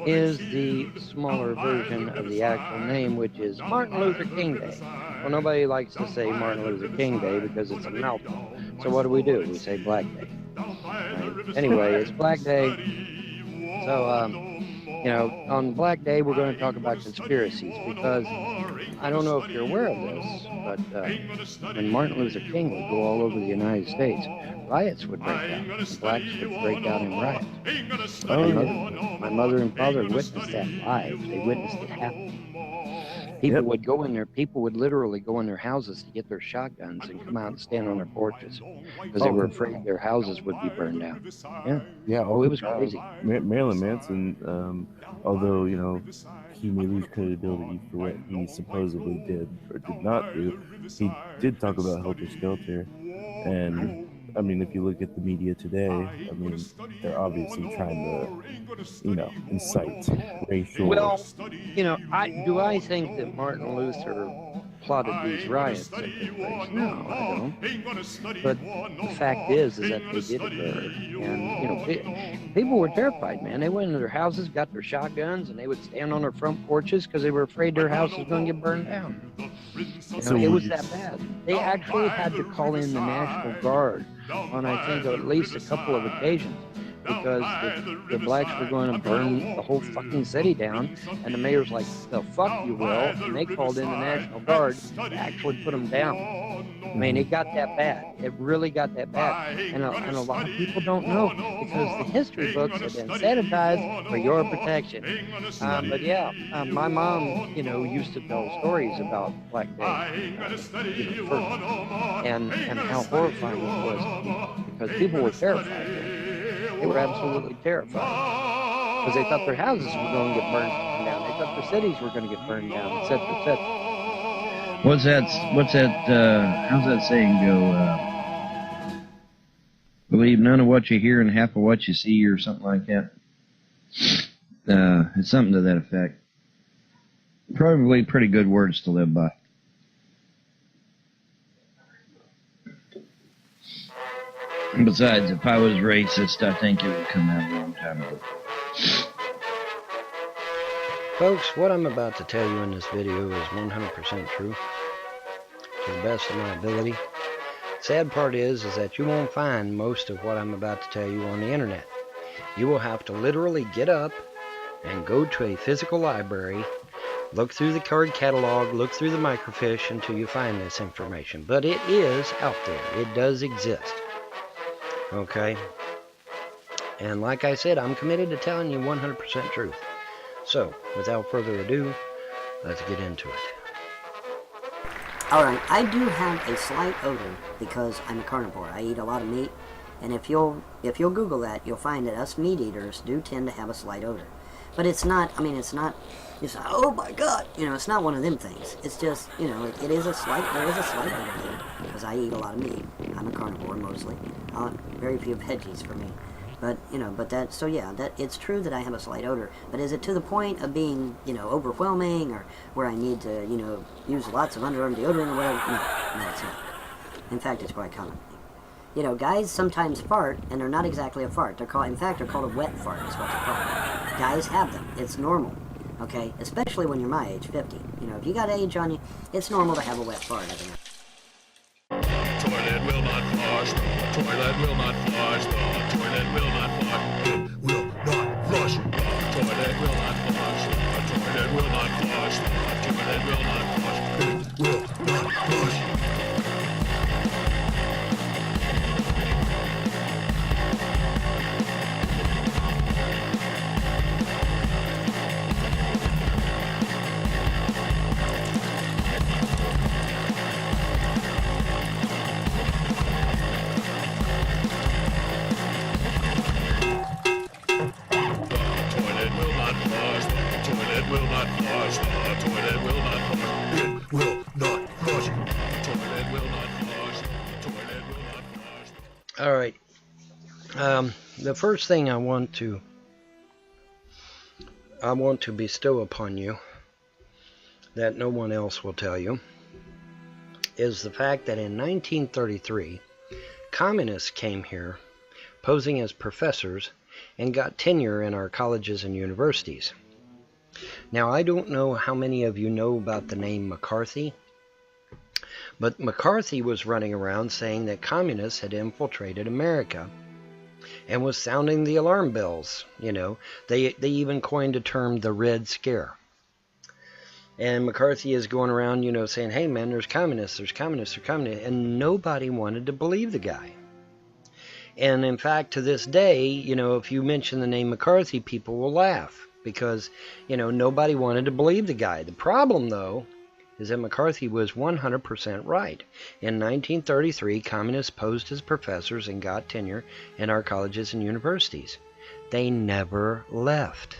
is the smaller version of the actual name, which is Martin Luther King Day. Well, nobody likes to say Martin Luther King Day because it's a mouthful. So what do? We say Black Day. Right? Anyway, it's Black Day. So You know, on Black Day, we're going to talk about conspiracies because I don't know if you're aware of this, but when Martin Luther King would go all over the United States, riots would break out. The blacks would break out in riots. My mother and father witnessed that live. They witnessed it happen. People would go in there. People would literally go in their houses to get their shotguns and come out and stand on their porches because they were afraid their houses would be burned down. Yeah. Oh, it was crazy. Marilyn Manson, although he may lose credibility for what he supposedly did or did not do, he did talk about Helter Skelter, and I mean, if you look at the media today, I mean, they're obviously trying to, incite racial. Well, I think that Martin Luther plotted these riots that took place? No, I don't. But the fact is that they did occur, and people were terrified, man. They went into their houses, got their shotguns, and they would stand on their front porches because they were afraid their house was going to get burned down. It was that bad. They actually had to call in the National Guard on, I think, at least a couple of occasions because the blacks were going to burn the whole fucking city down, and the mayor's like, the fuck you will, and they called in the National Guard to actually put them down. I mean, it got that bad. It really got that bad. And a lot of people don't know because the history books have been sanitized for your protection. But yeah, my mom, used to tell stories about Black Day and how horrifying it was because people were terrified. They were absolutely terrified because they thought their houses were going to get burned down. They thought their cities were going to get burned down, etc., etc. What's that, how's that saying go, believe none of what you hear and half of what you see, or something like that? It's something to that effect. Probably pretty good words to live by. Besides, if I was racist, I think it would come out a long time ago. Folks, what I'm about to tell you in this video is 100% true, to the best of my ability. Sad part is that you won't find most of what I'm about to tell you on the internet. You will have to literally get up and go to a physical library, look through the card catalog, look through the microfiche until you find this information. But it is out there. It does exist. Okay? And like I said, I'm committed to telling you 100% truth. So, without further ado, let's get into it. Alright, I do have a slight odor because I'm a carnivore. I eat a lot of meat, and if you'll Google that, you'll find that us meat eaters do tend to have a slight odor. But it's not, it's not, oh my god, it's not one of them things. It's just, there is a slight odor there, because I eat a lot of meat. I'm a carnivore mostly. Very few veggies for me. But, it's true that I have a slight odor. But is it to the point of being, overwhelming, or where I need to, use lots of underarm deodorant or whatever? No, it's not. In fact, it's quite common. Guys sometimes fart, and they're not exactly a fart. They're called a wet fart is what they're called. Guys have them. It's normal. Okay? Especially when you're my age, 50. If you got age on you, it's normal to have a wet fart every now. Toilet will not flush. Toilet will not flush. The toilet will not flush. It will not flush. The toilet will not flush. The toilet will not flush. The toilet will not flush. It will not flush. Alright, the first thing I want to bestow upon you that no one else will tell you is the fact that in 1933 communists came here posing as professors and got tenure in our colleges and universities. Now, I don't know how many of you know about the name McCarthy, but McCarthy was running around saying that communists had infiltrated America and was sounding the alarm bells. You know, they even coined a term, the Red Scare. And McCarthy is going around, you know, saying, hey, man, there's communists, and nobody wanted to believe the guy. And in fact, to this day, you know, if you mention the name McCarthy, people will laugh because, you know, nobody wanted to believe the guy. The problem, though, is that McCarthy was 100% right. In 1933, communists posed as professors and got tenure in our colleges and universities. They never left.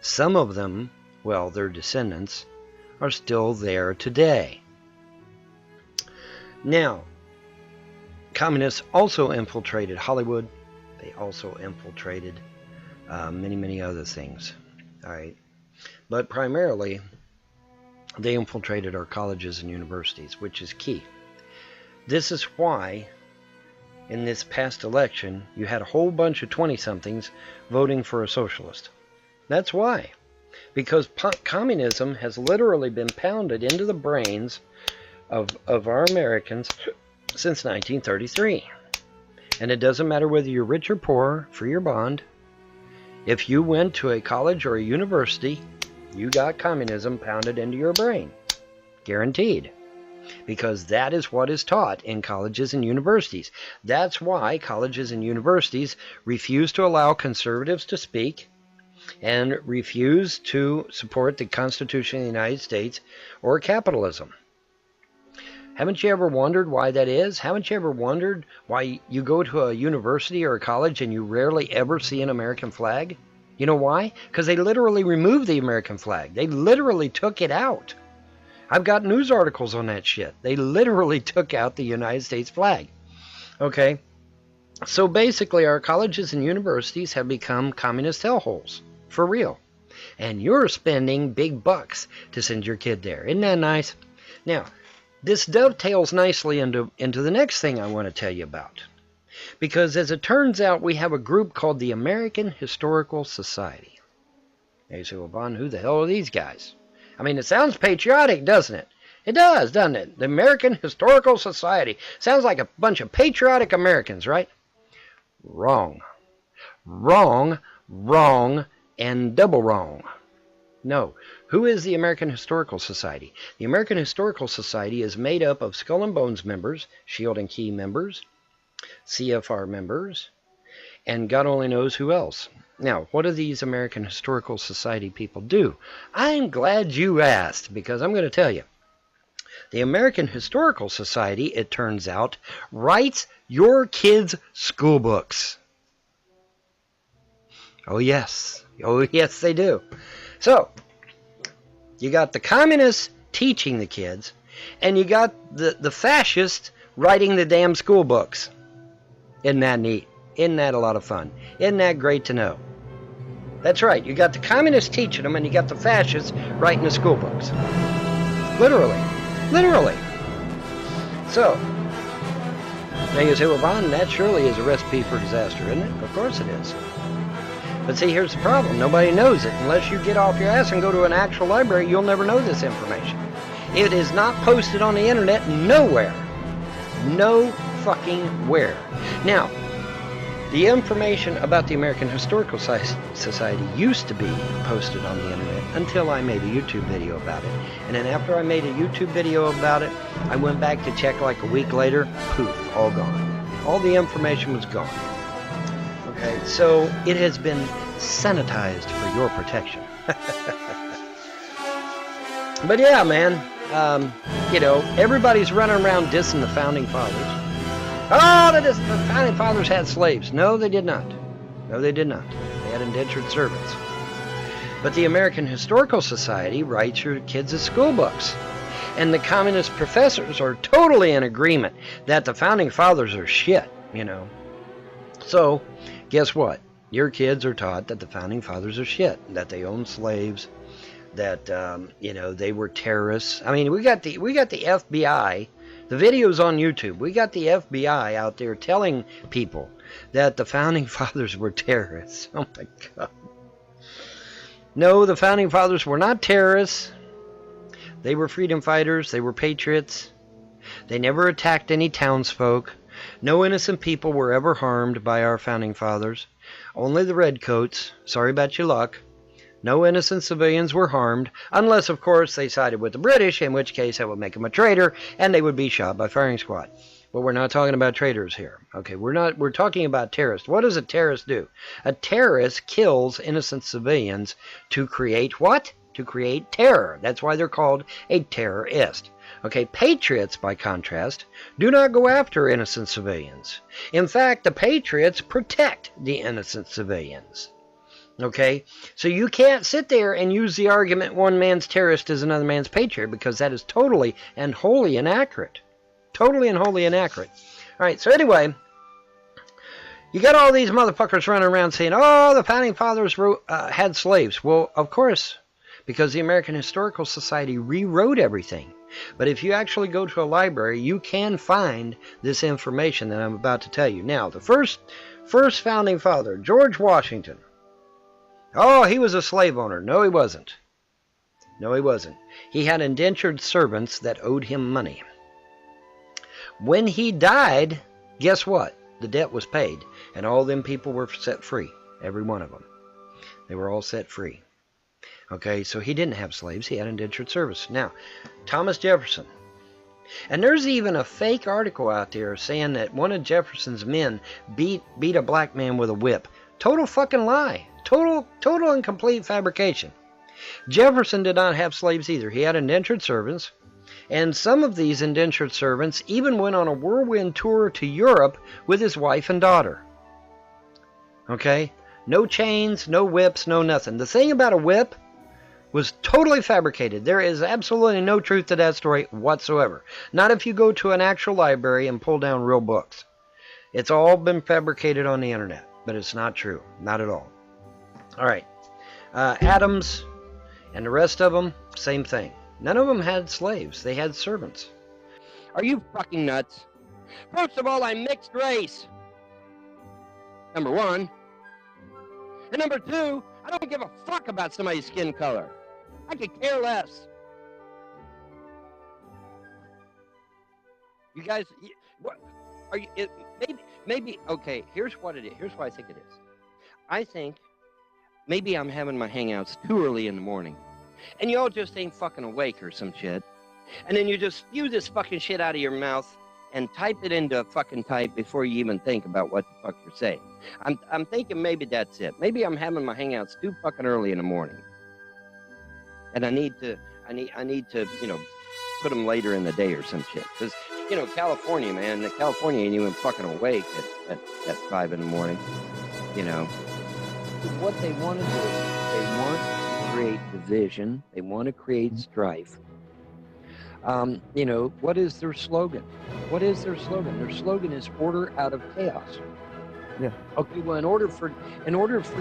Some of them, well, their descendants, are still there today. Now, communists also infiltrated Hollywood. They also infiltrated many, many other things. All right. But primarily, they infiltrated our colleges and universities, which is key. This is why, in this past election, you had a whole bunch of 20-somethings voting for a socialist. That's why. Because communism has literally been pounded into the brains of our Americans since 1933. And it doesn't matter whether you're rich or poor, free or bond. If you went to a college or a university, you got communism pounded into your brain. Guaranteed. Because that is what is taught in colleges and universities. That's why colleges and universities refuse to allow conservatives to speak and refuse to support the Constitution of the United States or capitalism. Haven't you ever wondered why that is? Haven't you ever wondered why you go to a university or a college and you rarely ever see an American flag? You know why? Because they literally removed the American flag. They literally took it out. I've got news articles on that shit. They literally took out the United States flag. Okay? So basically our colleges and universities have become communist hellholes. For real. And you're spending big bucks to send your kid there. Isn't that nice? Now, this dovetails nicely into the next thing I want to tell you about. Because as it turns out, we have a group called the American Historical Society. Now you say, well, Von, who the hell are these guys? I mean, it sounds patriotic, doesn't it? It does, doesn't it? The American Historical Society. Sounds like a bunch of patriotic Americans, right? Wrong. Wrong, wrong, and double wrong. No. Who is the American Historical Society? The American Historical Society is made up of Skull and Bones members, Shield and Key members, CFR members, and God only knows who else. Now, what do these American Historical Society people do? I'm glad you asked, because I'm going to tell you. The American Historical Society, it turns out, writes your kids' school books. Oh, yes. Oh, yes, they do. So, you got the communists teaching the kids, and you got the fascists writing the damn school books. Isn't that neat? Isn't that a lot of fun? Isn't that great to know? That's right. You got the communists teaching them, and you got the fascists writing the school books. Literally. Literally. So, now you say, well, Von, that surely is a recipe for disaster, isn't it? Of course it is. But see, here's the problem. Nobody knows it. Unless you get off your ass and go to an actual library, you'll never know this information. It is not posted on the internet nowhere. No fucking where. Now, the information about the American Historical Society used to be posted on the internet until I made a YouTube video about it. And then after I made a YouTube video about it, I went back to check like a week later, poof, all gone. All the information was gone. Okay, so it has been sanitized for your protection. But yeah, man, you know, everybody's running around dissing the Founding Fathers. Oh, the Founding Fathers had slaves. No, they did not. No, they did not. They had indentured servants. But the American Historical Society writes your kids' school books. And the communist professors are totally in agreement that the Founding Fathers are shit, you know. So, guess what? Your kids are taught that the Founding Fathers are shit, that they owned slaves, that, you know, they were terrorists. I mean, we got the FBI. The video's on YouTube. We got the FBI out there telling people that the Founding Fathers were terrorists. Oh my God. No, the Founding Fathers were not terrorists. They were freedom fighters. They were patriots. They never attacked any townsfolk. No innocent people were ever harmed by our founding fathers. Only the redcoats. Sorry about your luck. No innocent civilians were harmed, unless, of course, they sided with the British, in which case that would make them a traitor, and they would be shot by firing squad. But we're not talking about traitors here. Okay, we're talking about terrorists. What does a terrorist do? A terrorist kills innocent civilians to create what? To create terror. That's why they're called a terrorist. Okay, patriots, by contrast, do not go after innocent civilians. In fact, the patriots protect the innocent civilians. Okay, so you can't sit there and use the argument one man's terrorist is another man's patriot, because that is totally and wholly inaccurate. Totally and wholly inaccurate. All right, so anyway, you got all these motherfuckers running around saying, oh, the founding fathers had slaves. Well, of course, because the American Historical Society rewrote everything. But if you actually go to a library, you can find this information that I'm about to tell you. Now, the first founding father, George Washington. Oh, he was a slave owner. No, he wasn't. No, he wasn't. He had indentured servants that owed him money. When he died, guess what? The debt was paid, and all them people were set free. Every one of them. They were all set free. Okay, so he didn't have slaves. He had indentured service. Now, Thomas Jefferson. And there's even a fake article out there saying that one of Jefferson's men beat a black man with a whip. Total fucking lie. Total and complete fabrication. Jefferson did not have slaves either. He had indentured servants. And some of these indentured servants even went on a whirlwind tour to Europe with his wife and daughter. Okay? No chains, no whips, no nothing. The thing about a whip was totally fabricated. There is absolutely no truth to that story whatsoever. Not if you go to an actual library and pull down real books. It's all been fabricated on the internet, but it's not true. Not at all. All right. Adams and the rest of them, same thing. None of them had slaves. They had servants. Are you fucking nuts? First of all, I'm mixed race. Number one. And number two, I don't give a fuck about somebody's skin color. I could care less. You guys, what are you? Maybe. Okay. Here's what it is. Here's what I think it is. I think maybe I'm having my hangouts too early in the morning, and y'all just ain't fucking awake or some shit, and then you just spew this fucking shit out of your mouth and type it into fucking type before you even think about what the fuck you're saying. I'm thinking maybe that's it. Maybe I'm having my hangouts too fucking early in the morning, and I need to put them later in the day or some shit. Because California, man, California ain't even fucking awake at 5 in the morning. What they want to do, they want to create division. They want to create strife. What is their slogan? What is their slogan? Their slogan is order out of chaos. Yeah. Okay, well, in order for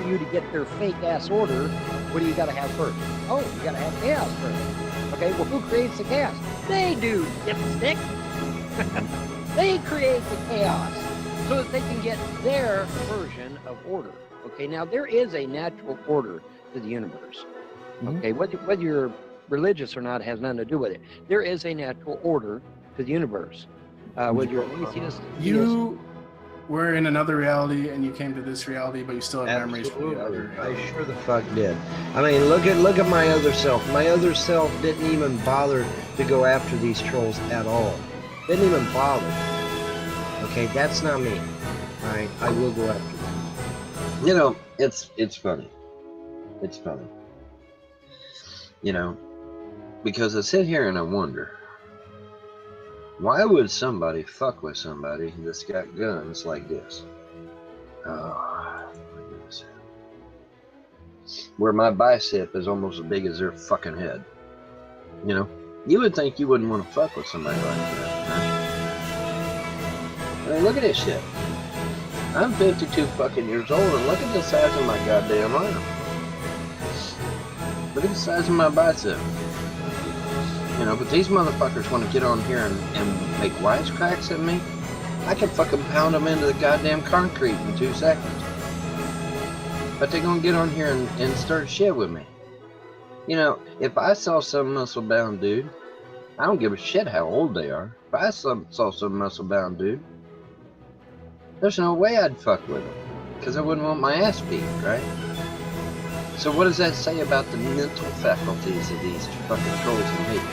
you to get their fake ass order, what do you got to have first? Oh, you got to have chaos first. Okay, well, who creates the chaos? They do, dipstick. They create the chaos so that they can get their version of order. Okay, now there is a natural order to the universe. Okay, whether you're religious or not has nothing to do with it. There is a natural order to the universe. Whether you're an atheist, you were in another reality and you came to this reality, but you still have memories from the other reality. I sure the fuck did. I mean, look at my other self. My other self didn't even bother to go after these trolls at all. Didn't even bother. Okay, that's not me. All right, I will go after them. It's funny. It's funny. Because I sit here and I wonder, why would somebody fuck with somebody that's got guns like this? Oh, my goodness. Where my bicep is almost as big as their fucking head. You would think you wouldn't want to fuck with somebody like that, huh? I mean, look at this shit. I'm 52 fucking years old, and look at the size of my goddamn arm. Look at the size of my bicep. But these motherfuckers want to get on here and make wisecracks at me. I can fucking pound them into the goddamn concrete in 2 seconds. But they're gonna get on here and start shit with me. If I saw some muscle-bound dude, I don't give a shit how old they are. If I saw some muscle-bound dude, There's no way I'd fuck with them, because I wouldn't want my ass beat, right? So what does that say about the mental faculties of these fucking trolls and haters?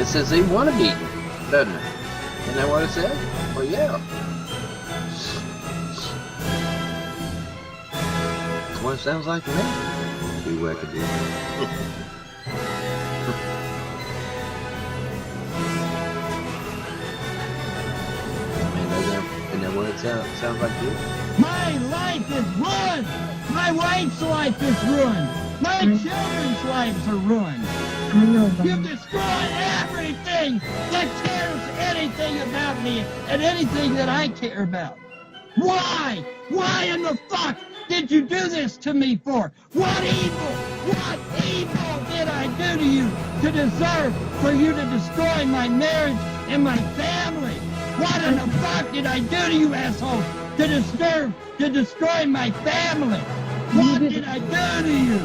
It says they want to beat me, doesn't it? Isn't that what it says? Well, yeah. That's what it sounds like to me. Too wackadoo. Isn't that what it sounds like to you? My life is ruined! My wife's life is ruined! My children's lives are ruined! I know, You've destroyed everything that cares anything about me and anything that I care about. Why? Why in the fuck did you do this to me for? What evil did I do to you to deserve for you to destroy my marriage and my family? What in the fuck did I do to you, assholes, to destroy my family? What did I do to you?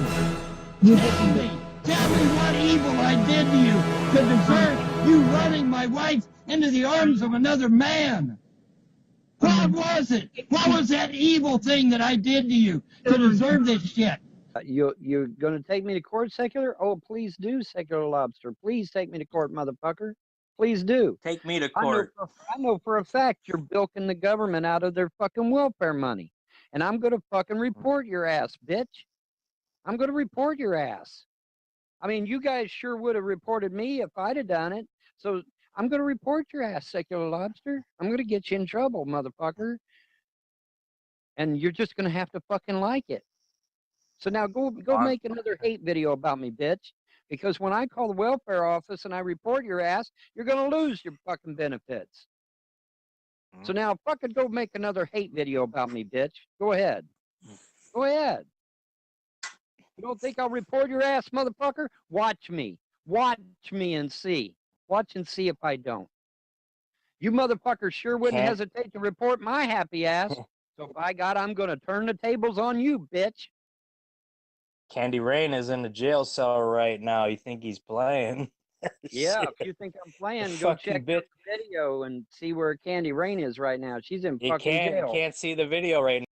Tell me what evil I did to you to deserve you running my wife into the arms of another man. What was it? What was that evil thing that I did to you to deserve this shit? You're going to take me to court, Secular? Oh, please do, Secular Lobster. Please take me to court, motherfucker. Please do. Take me to court. I know for a fact you're bilking the government out of their fucking welfare money. And I'm going to fucking report your ass, bitch. I'm going to report your ass. I mean, you guys sure would have reported me if I'd have done it. So I'm going to report your ass, Secular Lobster. I'm going to get you in trouble, motherfucker. And you're just going to have to fucking like it. So now go make another hate video about me, bitch. Because when I call the welfare office and I report your ass, you're going to lose your fucking benefits. So now fucking go make another hate video about me, bitch. Go ahead. Go ahead. You don't think I'll report your ass, motherfucker? Watch me. Watch me and see. Watch and see if I don't. You motherfuckers sure wouldn't hesitate to report my happy ass. So by God, I'm going to turn the tables on you, bitch. Candy Rain is in the jail cell right now. You think he's playing? Yeah, if you think I'm playing, go check out the video and see where Candy Rain is right now. She's in fucking jail. You can't see the video right now.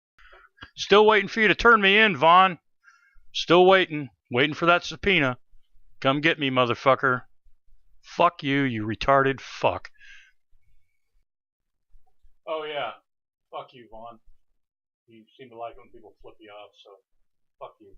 Still waiting for you to turn me in, Vaughn. Still waiting for that subpoena. Come get me, motherfucker. Fuck you, you retarded fuck. Oh yeah, fuck you, Vaughn. You seem to like when people flip you off, so fuck you.